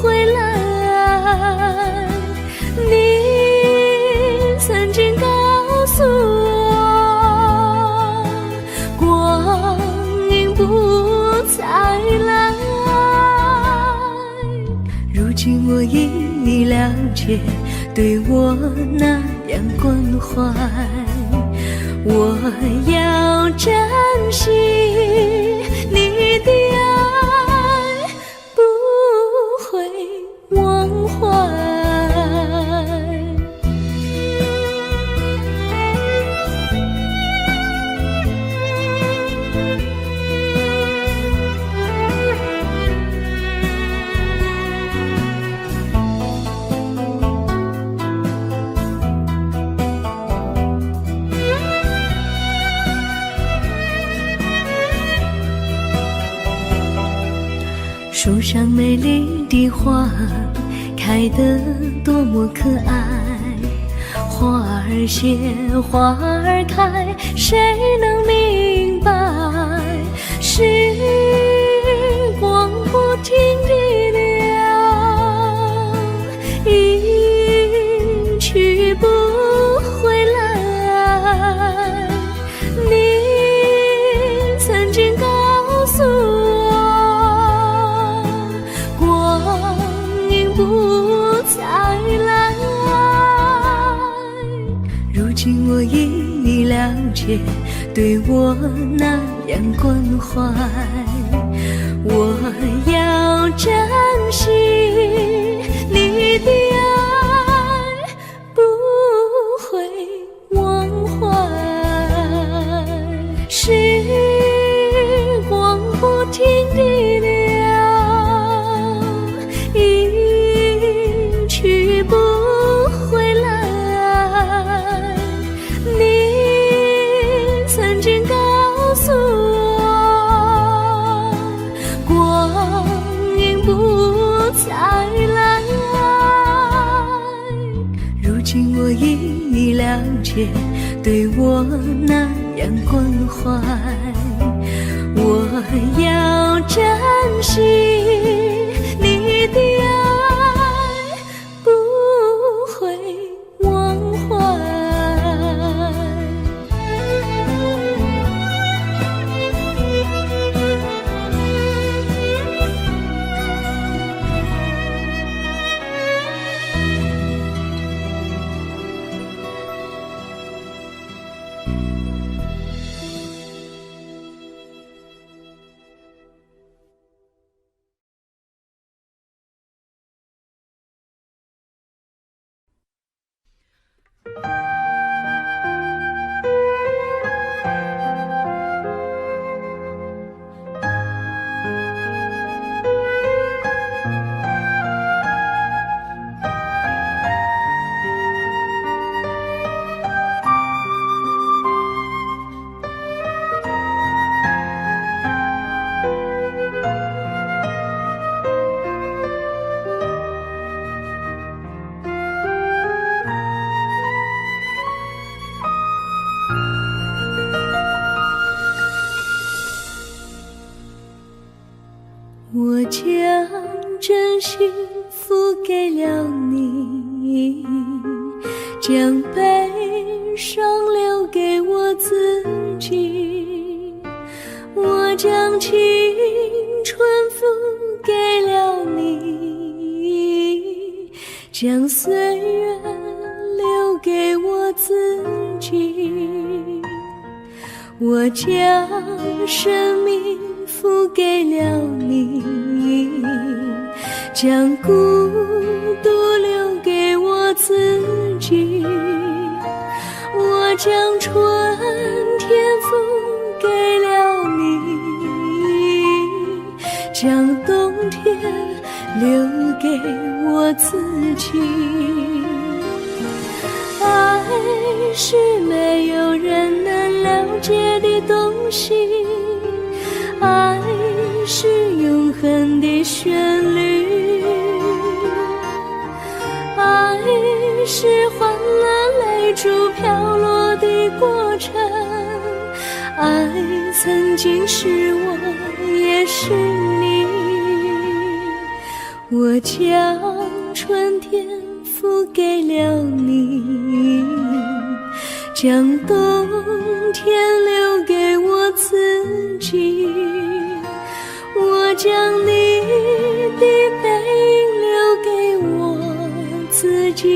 回来。你曾经告诉我，光阴不再来。如今我已了解，对我那样关怀，我要珍惜树上美丽的花开得多么可爱，花儿谢，花儿开，谁能明白？时光不停地流，一去不回来。你曾经告诉我，光阴不再来。如今我已了解，对我那样关怀，我要珍惜你的爱，不会忘怀。时光不停地流，一去不回来。你曾经告诉我，光阴不再来。如今我已了解，对我那样关怀，我要珍惜你的爱，不会忘怀。我将真心付给了你，将悲伤留给我自己。我将青春付给了你，将岁月留给我自己。我将生命付给了你，将孤独留给我自己。我将春天付给了你，将冬天留给我自己。爱是没有人能了解的东西，爱是永恒的旋律，爱是换了泪珠飘落的过程，爱曾经是我也是你。我将春天付给了你，将冬天留给我自己。我将你的背影留给我自己，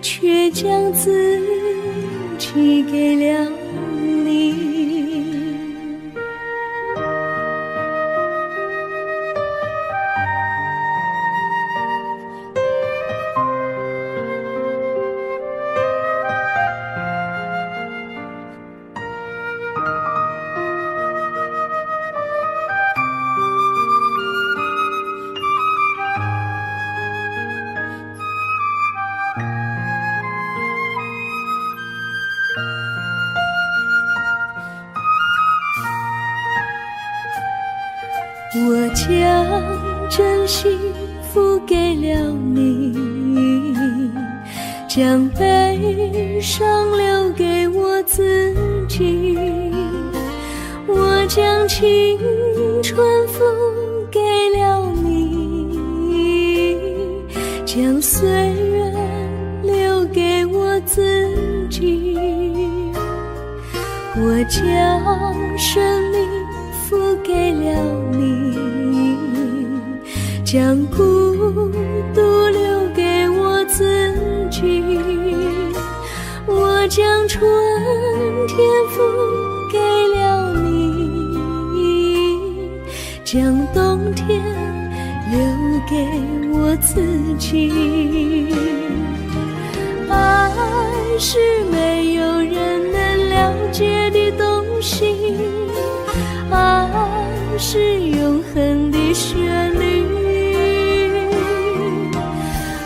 却将自己给了你。我将真心付给了你，将悲伤留给我自己。我将青春付给了你，将岁月留给我自己。我将生命付给了你，将孤独留给我自己。我将春天付给了你，将冬天留给我自己。爱是没有人能了解的东西，爱是永恒的旋律，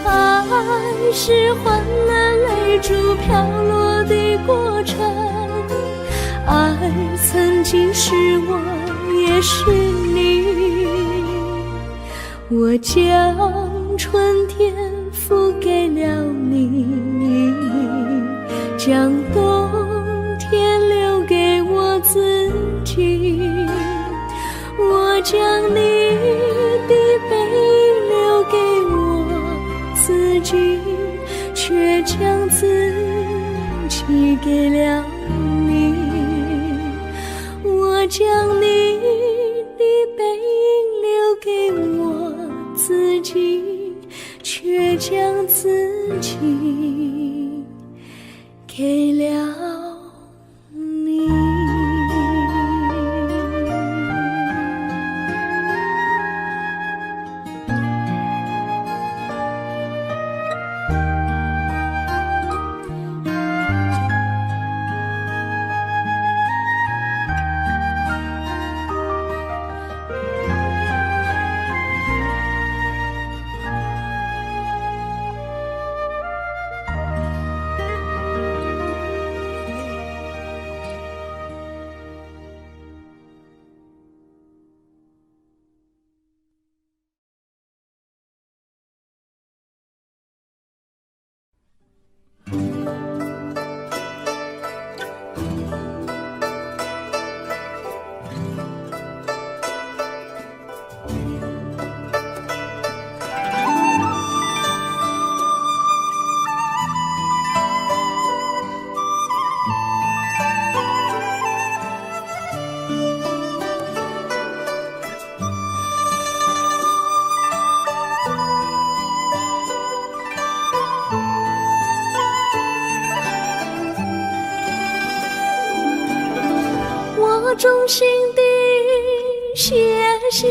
爱是患难泪珠飘落的过程，爱曾经是我也是你。我将春天付给了你，将冬天留给我自己。我将你的背影留给我自己，却将自己给了你。我将你的背影留给我自己，却将自己给了你。我衷心地谢谢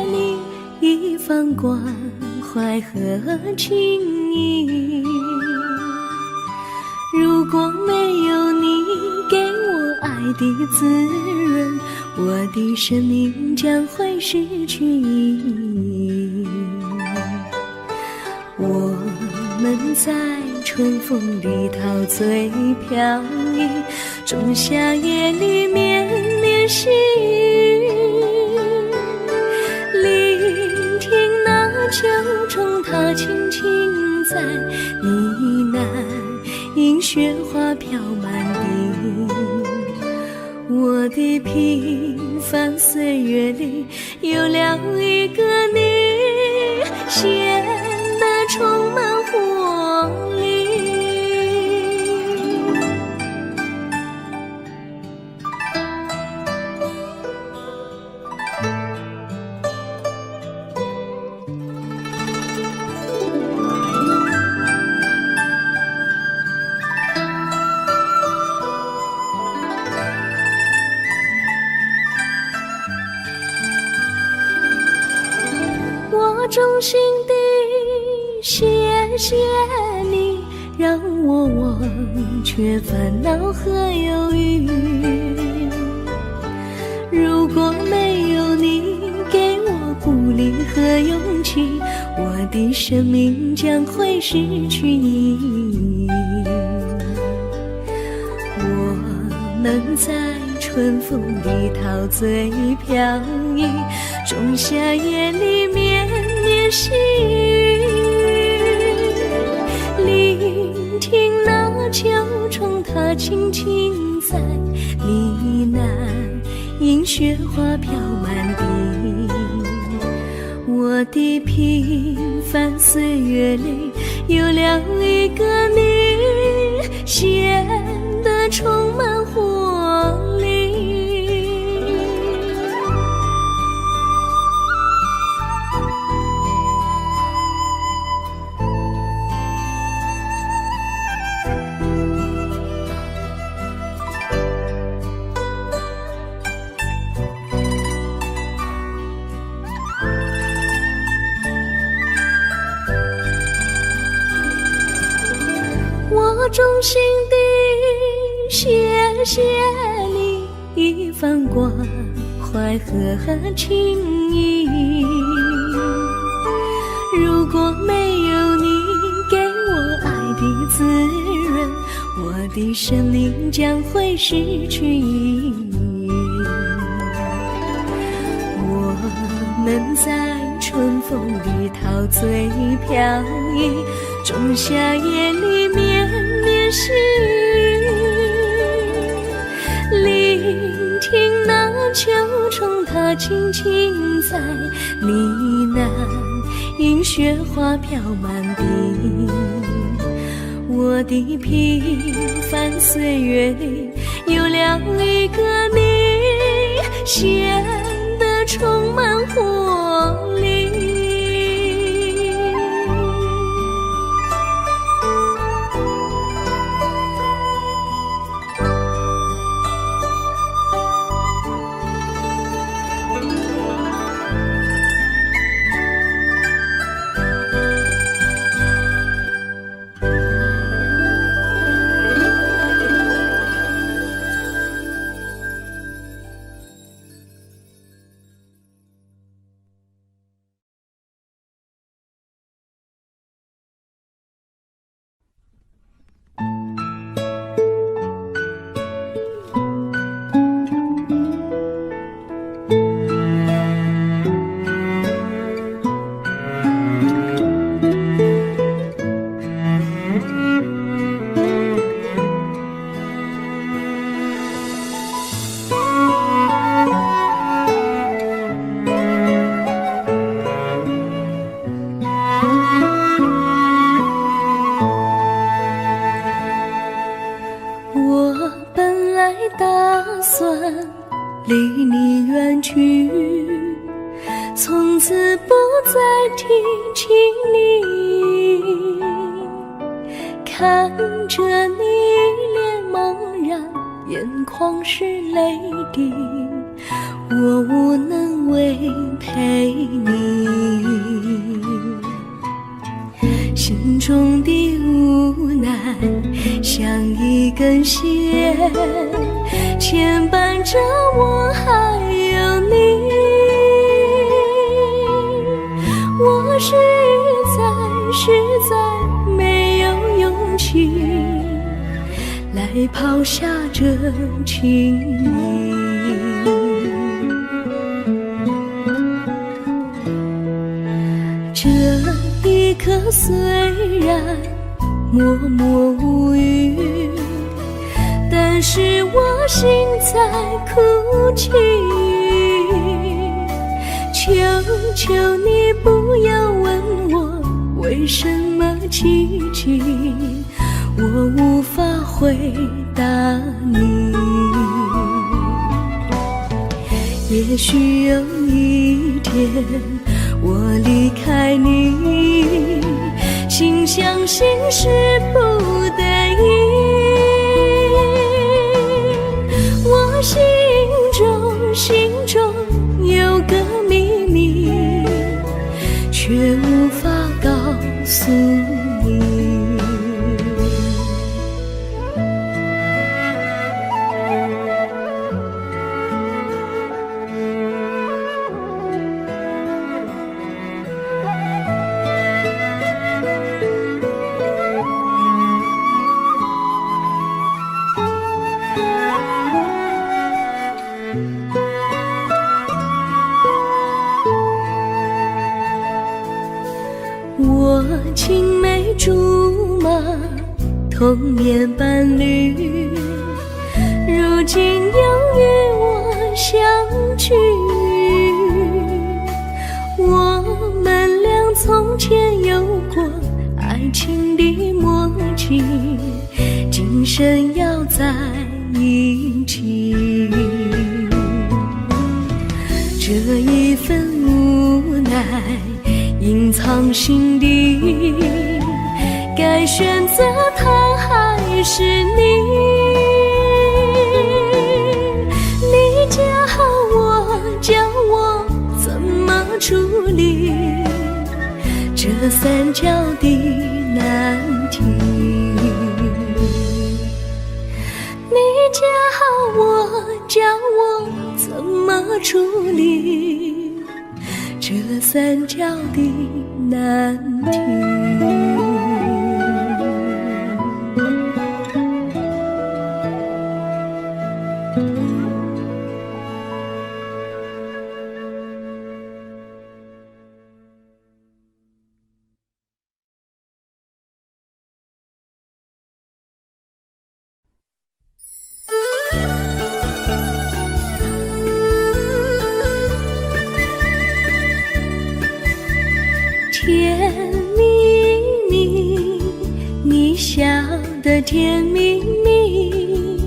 你一番关怀和情谊，如果没有你给我爱的滋润，我的生命将会失去意义。我们在春风里陶醉飘逸，仲夏夜里绵绵细雨，聆听那秋虫它轻轻在呢喃，因雪花飘满地。我的平凡岁月里有了一个你，显得充满活力。我衷心地谢谢你，让我忘却烦恼和忧郁。如果没有你给我鼓励和勇气，我的生命将会失去意义。我们在春春风里陶醉飘逸，仲夏夜里绵绵细雨。聆听那秋虫它轻轻在呢喃，迎雪花飘满地。我的平凡岁月里有了一个你，显得充满活力。我衷心地谢谢你一番关怀和情谊，如果没有你给我爱的滋润，我的生命将会失去意义。我们在春风里陶醉飘逸，仲夏夜里绵绵细雨。聆听那秋虫它轻轻在呢喃，迎雪花飘满地。我的平凡岁月里有了一个你，显得充满活力。离你远去，从此不再提起你。看着你脸茫然，眼眶是泪滴，我无能为陪你。心中的无奈像一根线，牵绊着我还有你。我实在没有勇气来抛下这情谊。这一刻虽然默默无语，但是我心在哭泣。求求你不要问我为什么寂静，我无法回答你。也许有一天我离开你，心相信是不得已。我心中有个秘密，却无法告诉你。青梅竹马，童年伴侣，如今又与我相聚。我们俩从前有过爱情的默契，今生要在一起。这一份无奈隐藏心底，该选择他还是你？你教我，教我怎么处理这三角的难题。你教我，教我怎么处理这三角的难题。甜蜜蜜，你笑得甜蜜蜜，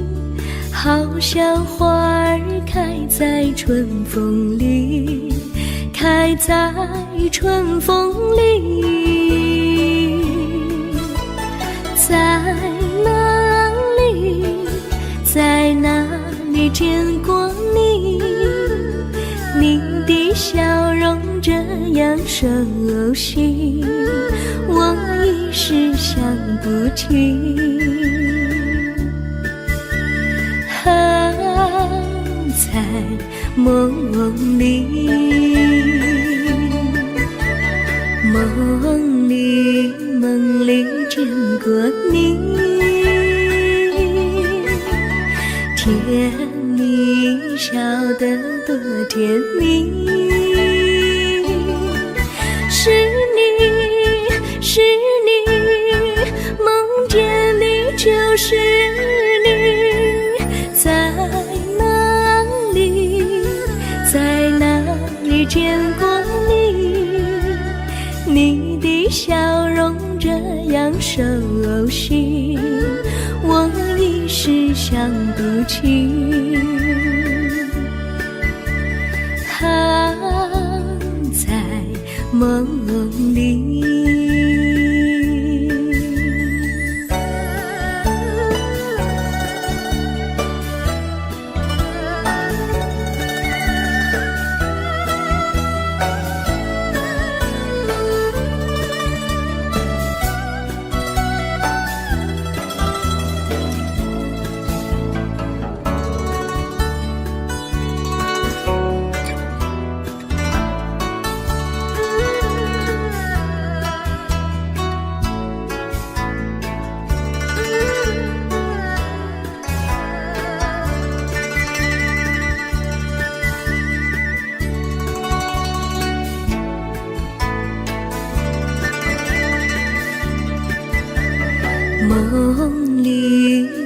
好像花儿开在春风里，开在春风里。在哪里，在哪里见过你？你的笑容这样熟悉，我一时想不起。在梦里，梦里见过你，甜蜜笑得多甜蜜。是你，是你，梦见你就是你。在哪里，在哪里见过你？你的笑容这样熟悉，我一时想不起。在梦里。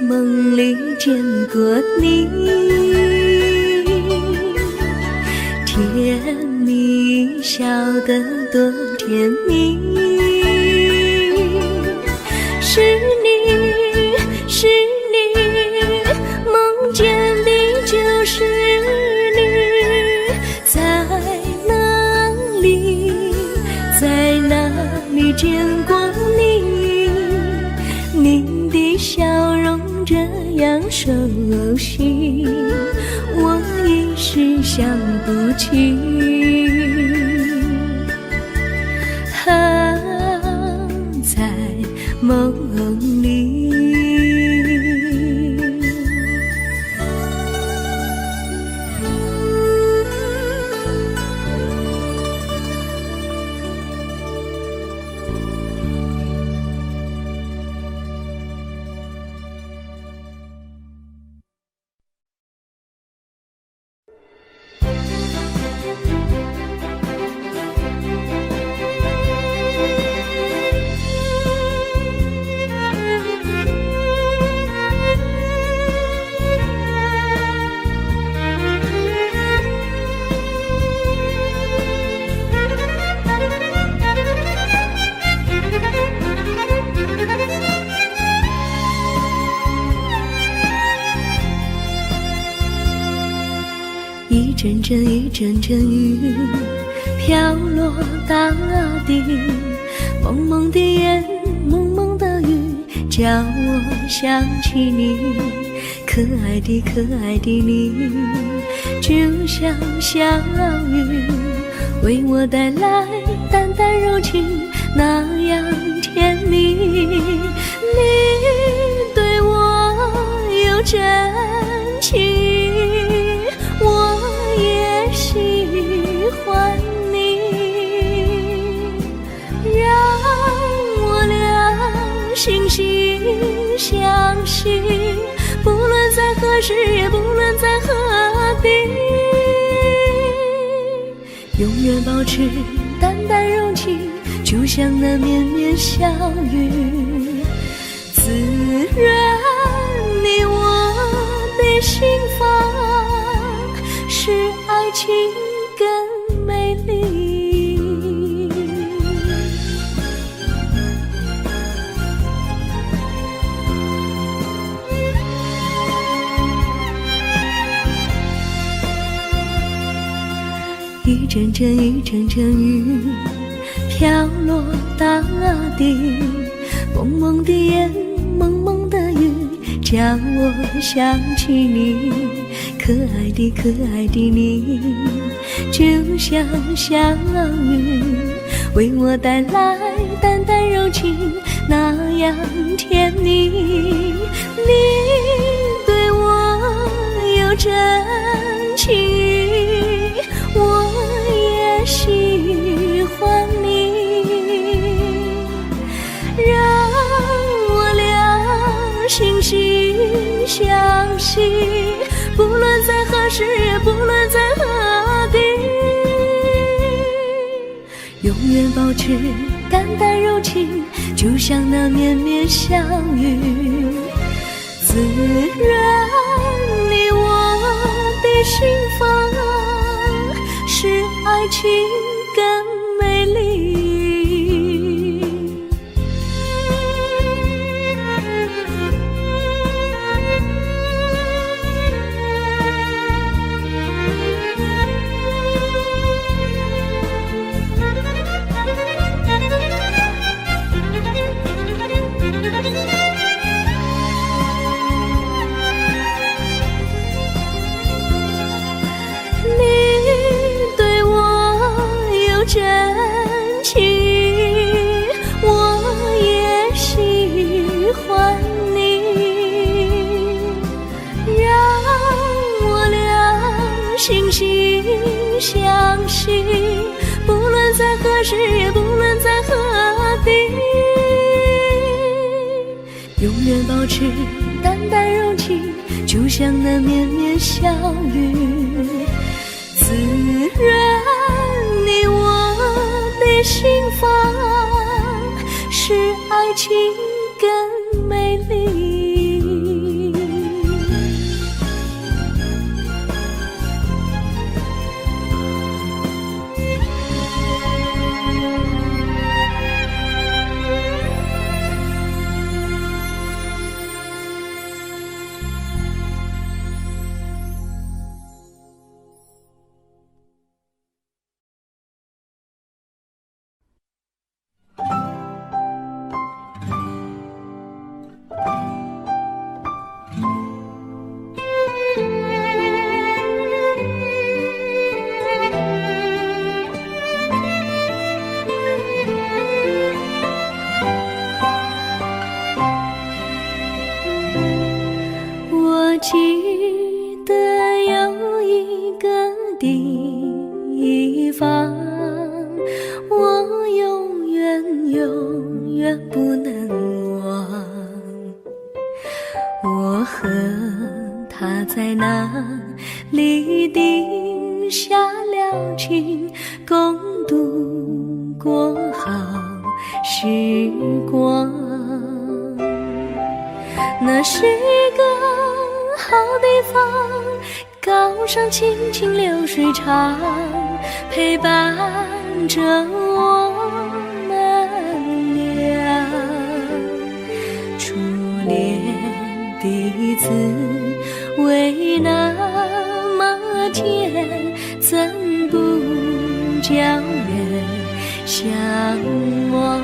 梦里见过你，甜蜜笑得多甜蜜。是你，是你，梦见的就是你。在哪里，在哪里见过你？你的笑容这样熟悉，我一时想不起。在梦里。阵一阵阵雨飘落大地，蒙蒙的烟，蒙蒙的雨，叫我想起你。可爱的可爱的你，就像小雨，为我带来淡淡柔情，那样甜蜜。你对我有真情，我也喜欢你，让我俩惺惺相惜，不论在何时，也不论在何地，永远保持淡淡柔情，就像那绵绵小雨，滋润你我的心房，使爱情更美丽。一阵阵一阵阵雨飘落大地，蒙蒙的烟，蒙蒙的雨，叫我想起你。可爱的可爱的你，就像小雨，为我带来淡淡柔情，那样甜蜜。你对我有真情，我也喜欢你，让我俩惺惺相惜，不论在何时，也不论在何地，永远保持淡淡柔情，就像那绵绵小雨，滋润你我的心房，使爱情更美丽。真情，我也喜欢你，让我俩惺惺相惜，不论在何时，也不论在何地，永远保持淡淡柔情，就像那绵绵小雨，滋润你我的心房，使爱情更美丽。我记得有一个地方，我永远永远不能忘。我和他在那里定下了情，共度过好时光。那是一个好地方，高山清清流水长，陪伴着我们俩。初恋的滋味那么甜，怎叫人向往。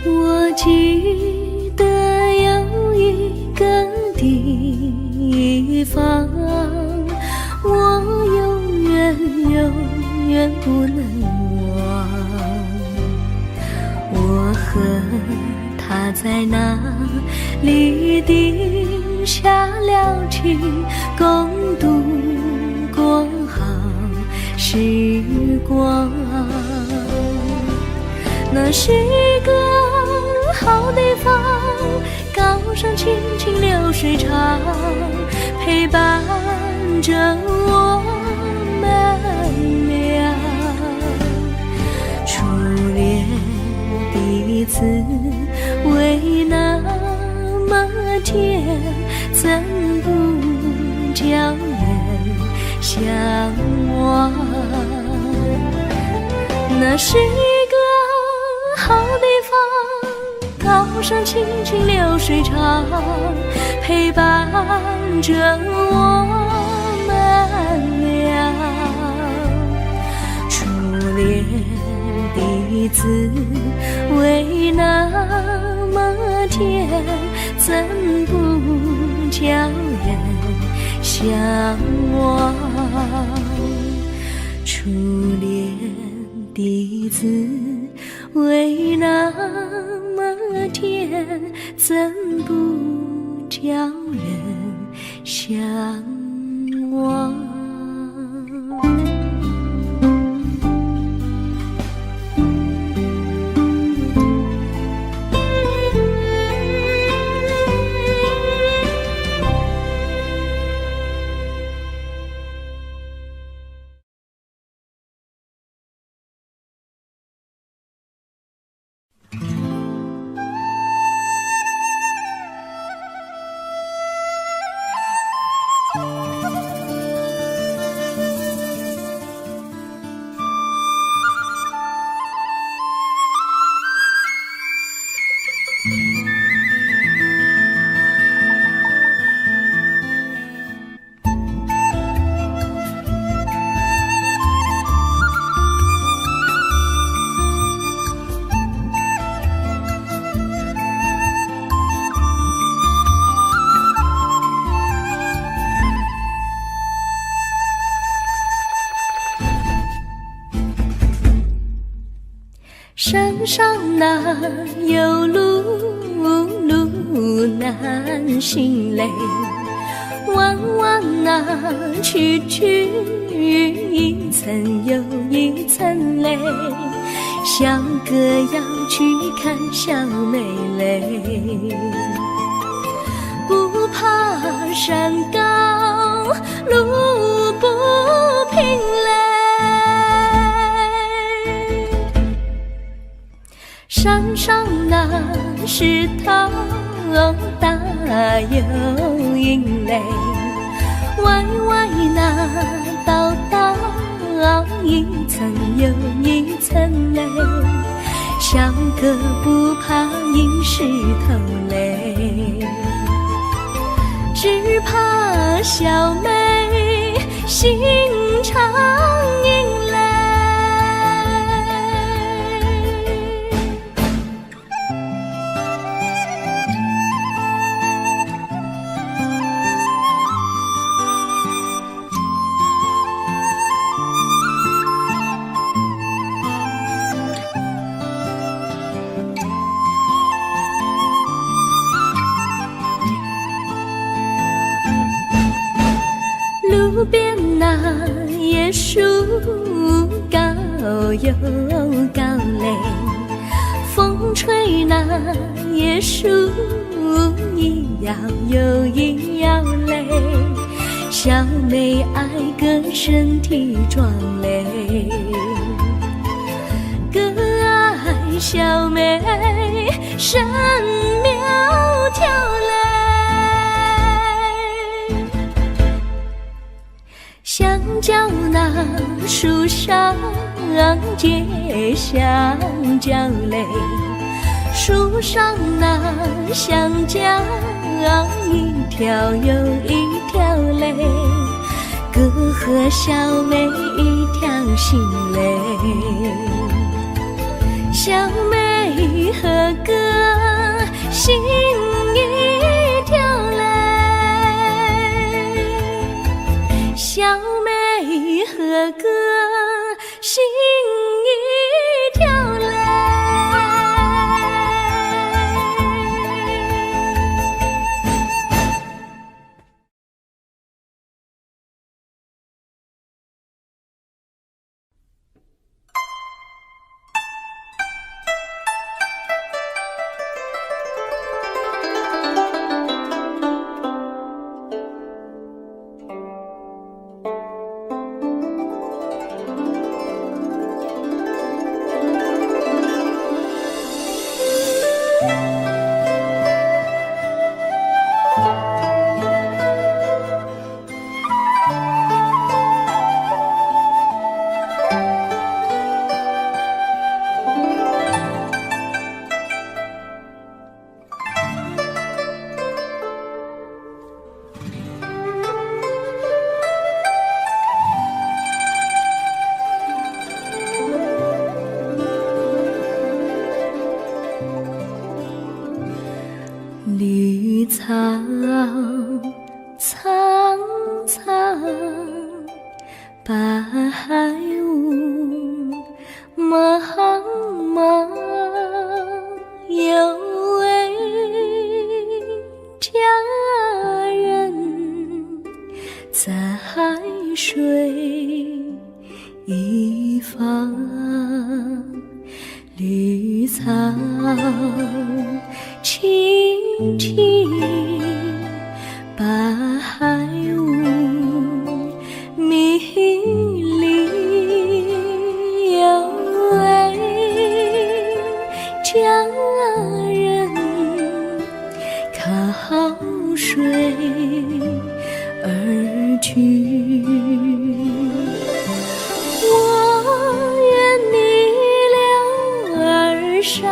我记得有一个地方，我永远永远不能忘。我和他在那里定下了情，共度过好时光。那是一个好地方，高山青青流水长，陪伴着我们俩。初恋的滋味那么甜，怎不叫人向往？那是一个好地方，高山青青流水长，陪伴着我们俩。初恋的滋味那么甜，怎不叫人向往？初恋的滋味那么甜，怎不叫人向往？山上哪有路，路难行嘞，弯弯哪曲曲，一层又一层嘞，小哥要去看小妹嘞，不怕山高路不平嘞，山上那石头大又硬嘞，歪歪那道道一层又一层嘞，小哥不怕硬石头嘞，只怕小妹心肠硬嘞。路边那椰树高又高嘞，风吹那椰树一摇又一摇嘞，小妹爱个身体壮嘞，小妹神苗条嘞，香蕉那树上结香蕉嘞，树上那香蕉一条又一条嘞，哥和小妹一条心嘞，小妹和哥心一条嘞，小妹和哥心一条嘞。绿草苍苍，白雾茫茫，有位佳人在水一方，绿草青青，白雾迷离，有位佳人靠水而居。我愿你留儿上，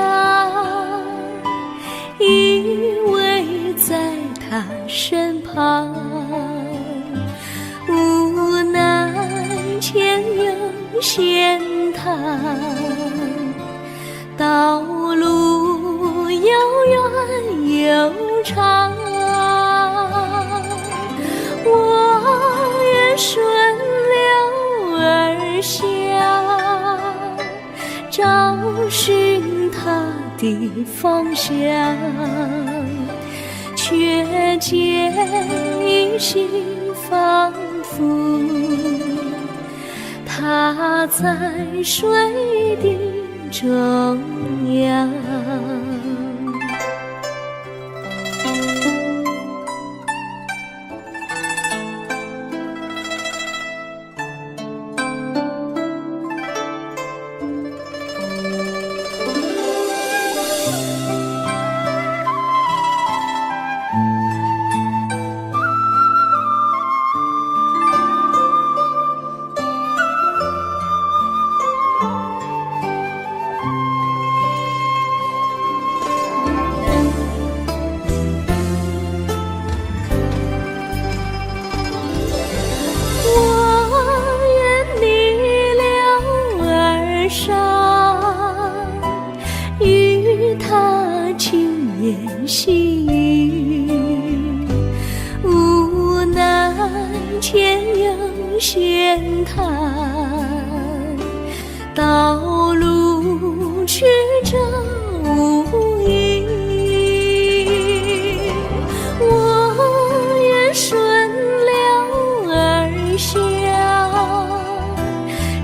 依偎在他身旁，无奈前有险滩，道路又远又长，我愿顺流而下，找寻他的方向，却见一心仿佛他在水的中央。与他轻言细语，无奈前有险滩，道路曲折无依，我愿顺流而下，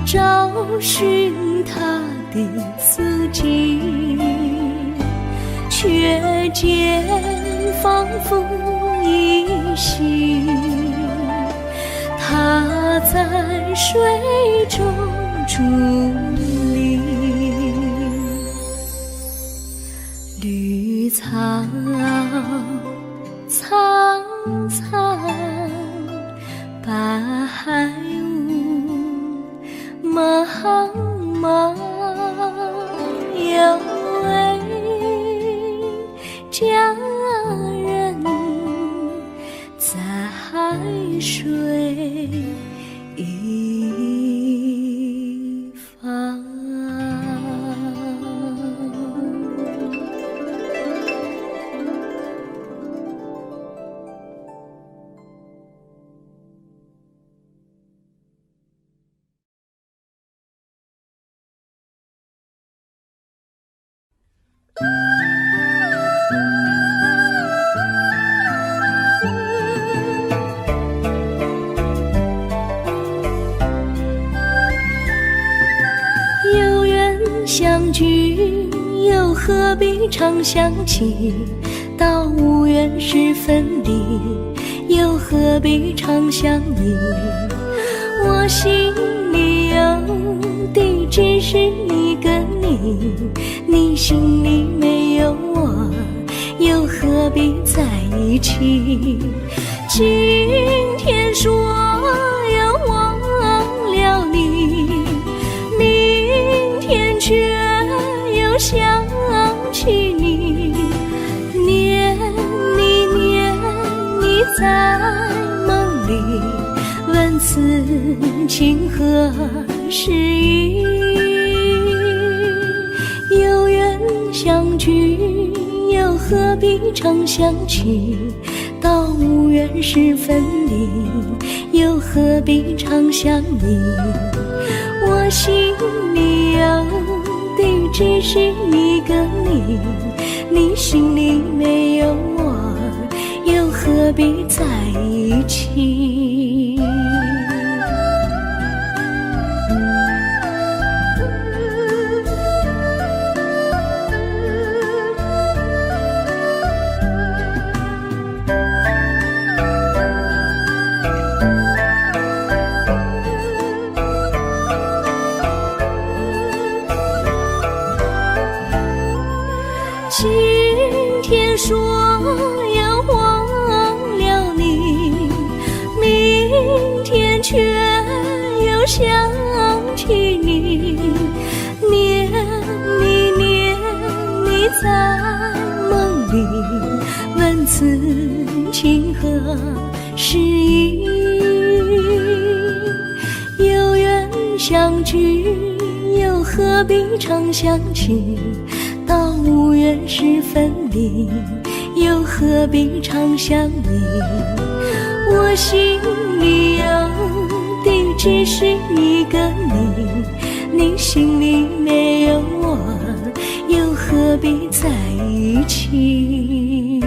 找寻他的足迹，却见仿佛依稀，他在水中伫立。茫，有位佳人在海水一方。有缘相聚，又何必常想起？到无缘时分离，又何必常想你？我心里有的只是一个你，你心里没有我，又何必在一起？今天说要忘了你，明天却又想起你，念你念你在梦里，问此情何时已？有缘相聚，又何必常想起？到无缘时分离，又何必常想你？我心里有的只是一个你，你心里没有我，又何必在一起？今天说要忘了你，明天却又想起你，念你念你在梦里，问此情何时已？有缘相聚，又何必常想起？到无缘时分离，又何必常想你？我心里有的只是一个你，你心里没有我，又何必在一起？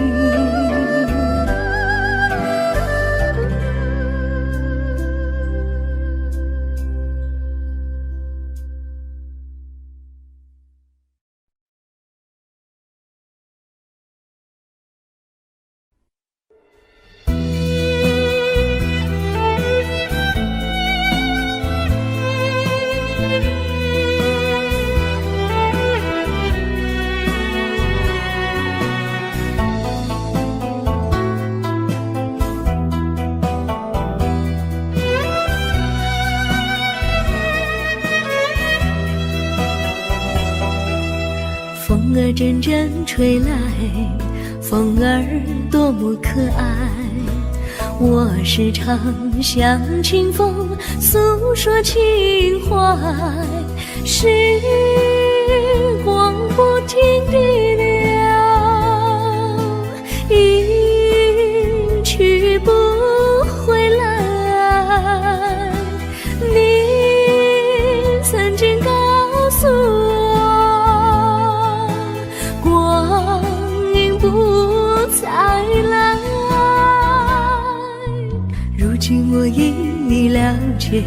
风儿阵阵吹来，风儿多么可爱。我时常向清风诉说情怀，时光不停地流，一去不回来。你曾经告诉我，光阴不再来。如今我已了解，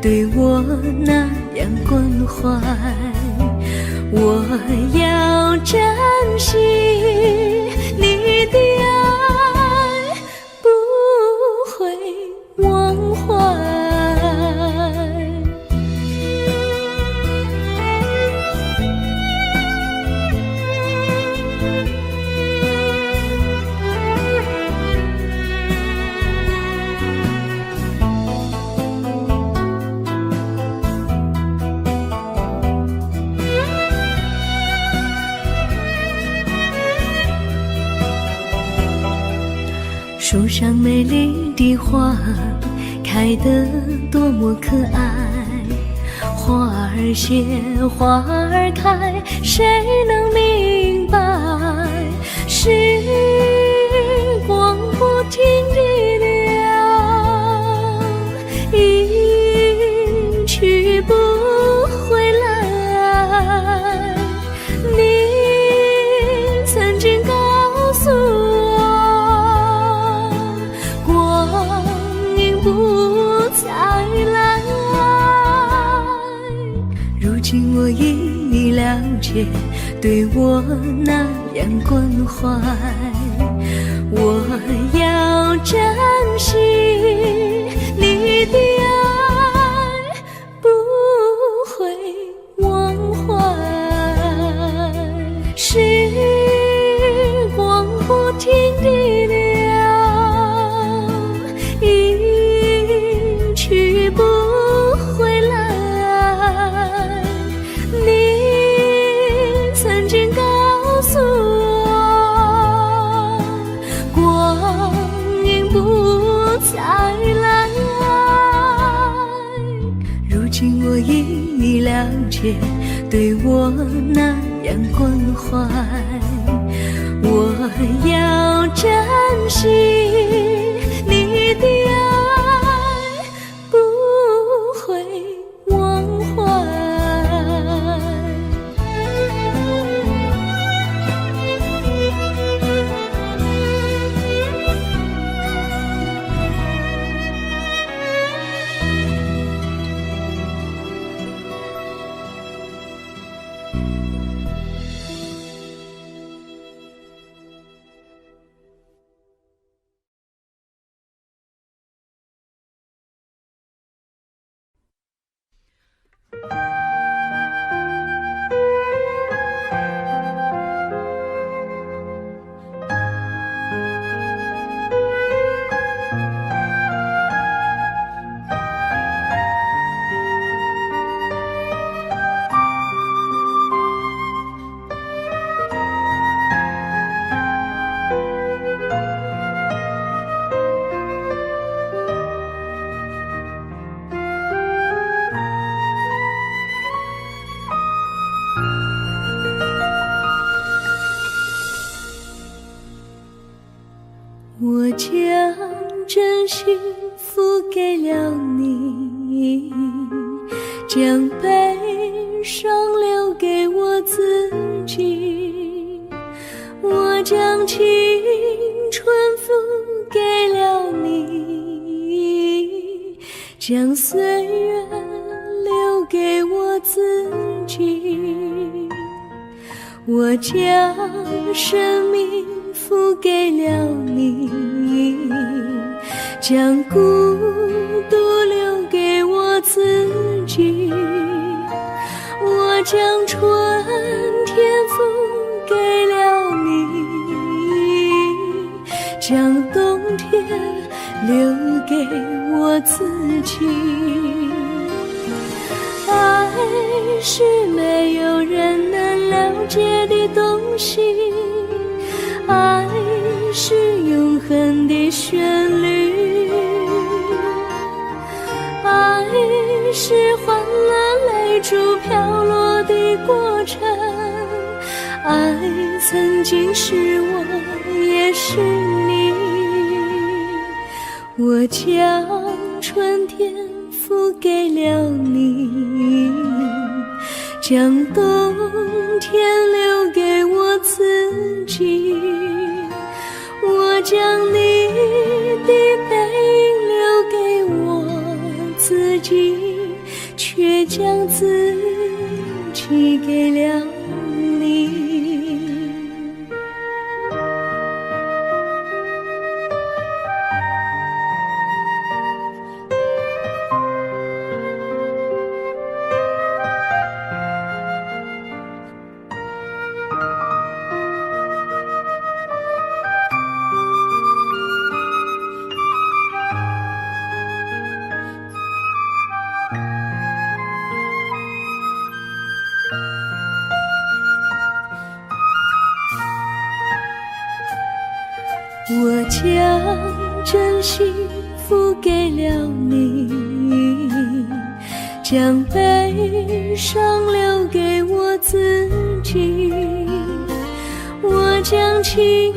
对我那样关怀，我要珍惜你的爱，不会忘怀。树上美丽的花开得多么可爱，花儿谢，花儿开，谁能明白？时光不停地流，一去不回来。你曾经告诉我，光阴不再来。如今我已了解，对我那样关怀，我要珍惜你的爱，不会忘怀。时光不停地流，一去不回来。你曾经告诉我，光阴不再来。如今我已了解，对我那样关怀，我要珍惜你的爱，不会忘怀。我将真心付给了你，将悲伤留给我自己。我将青春付给了你，将岁月留给我自己。我将生命付给了你，将孤独留给我自己。我将春天付给了你，将冬天留给我自己。爱是没有人能了解的东西，爱是永恒的旋律，爱是换了泪珠飘落的过程，爱曾经是我也是你。我将春天付给了你，将冬天留给我自己。我将你的背影留给我自己，却将自己给了你。我将真心付给了你，将悲伤留给我自己。我将青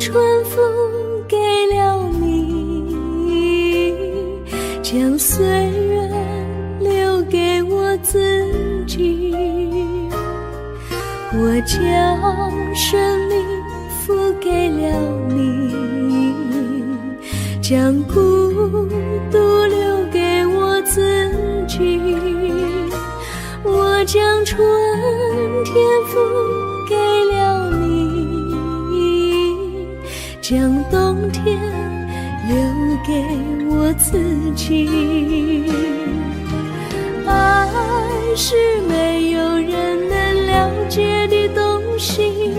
春付给了你，将岁月留给我自己。我将生命付给了你，将孤独留给我自己。我将春天付给了你，将冬天留给我自己。爱是没有人能了解的东西，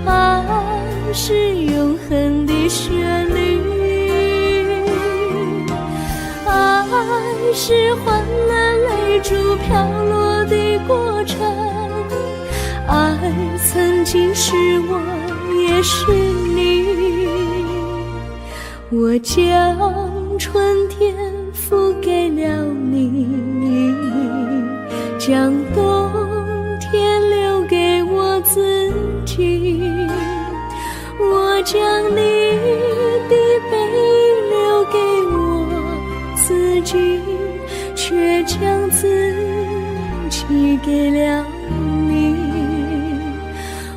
爱是永恒的旋律，爱是换了泪珠飘落的过程，爱曾经是我也是你。我将春天付给了你，将冬天留给我自己。我将你的背影留给我自己，却将自己给了你。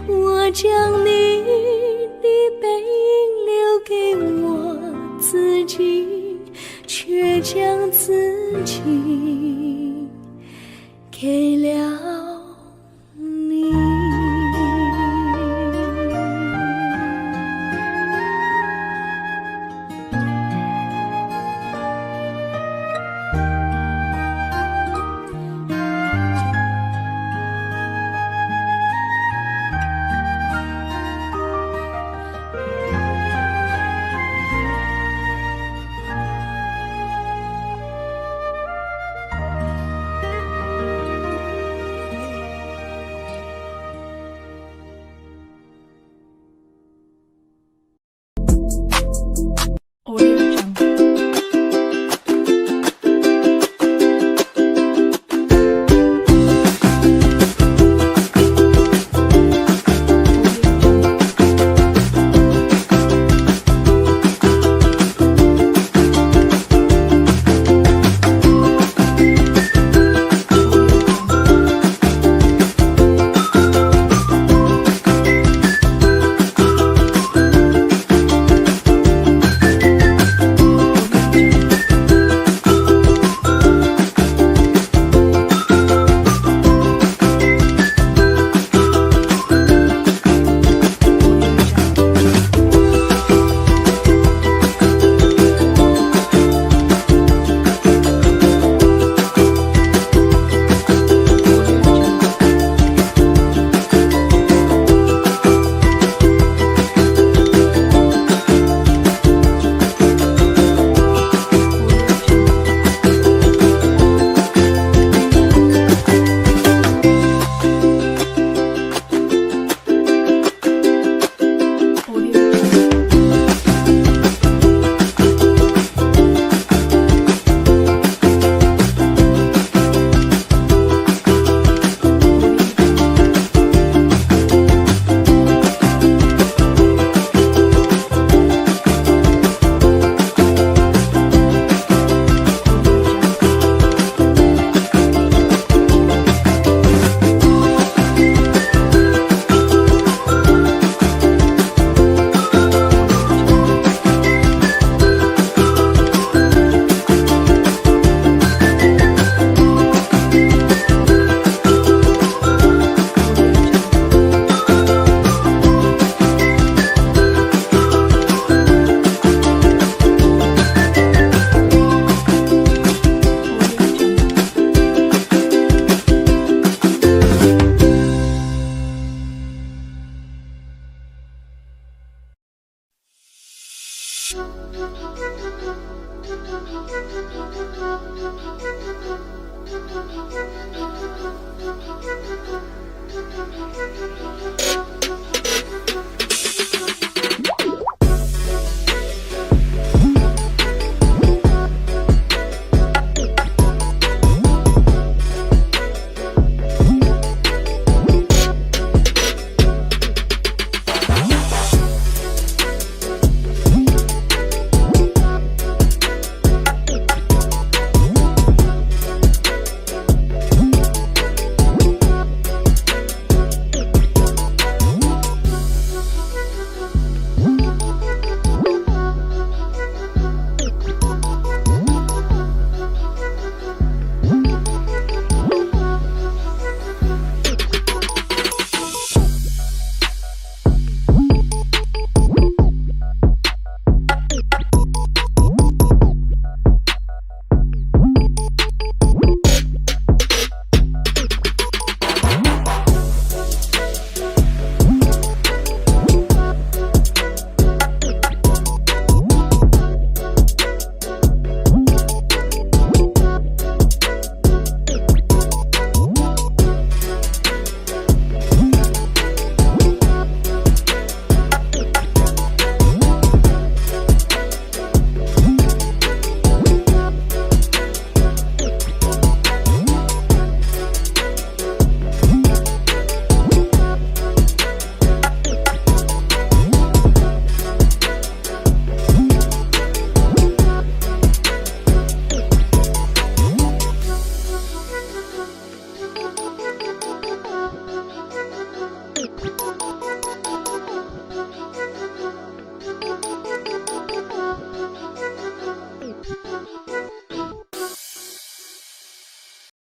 我将你的背影留给我自己，却将自己给了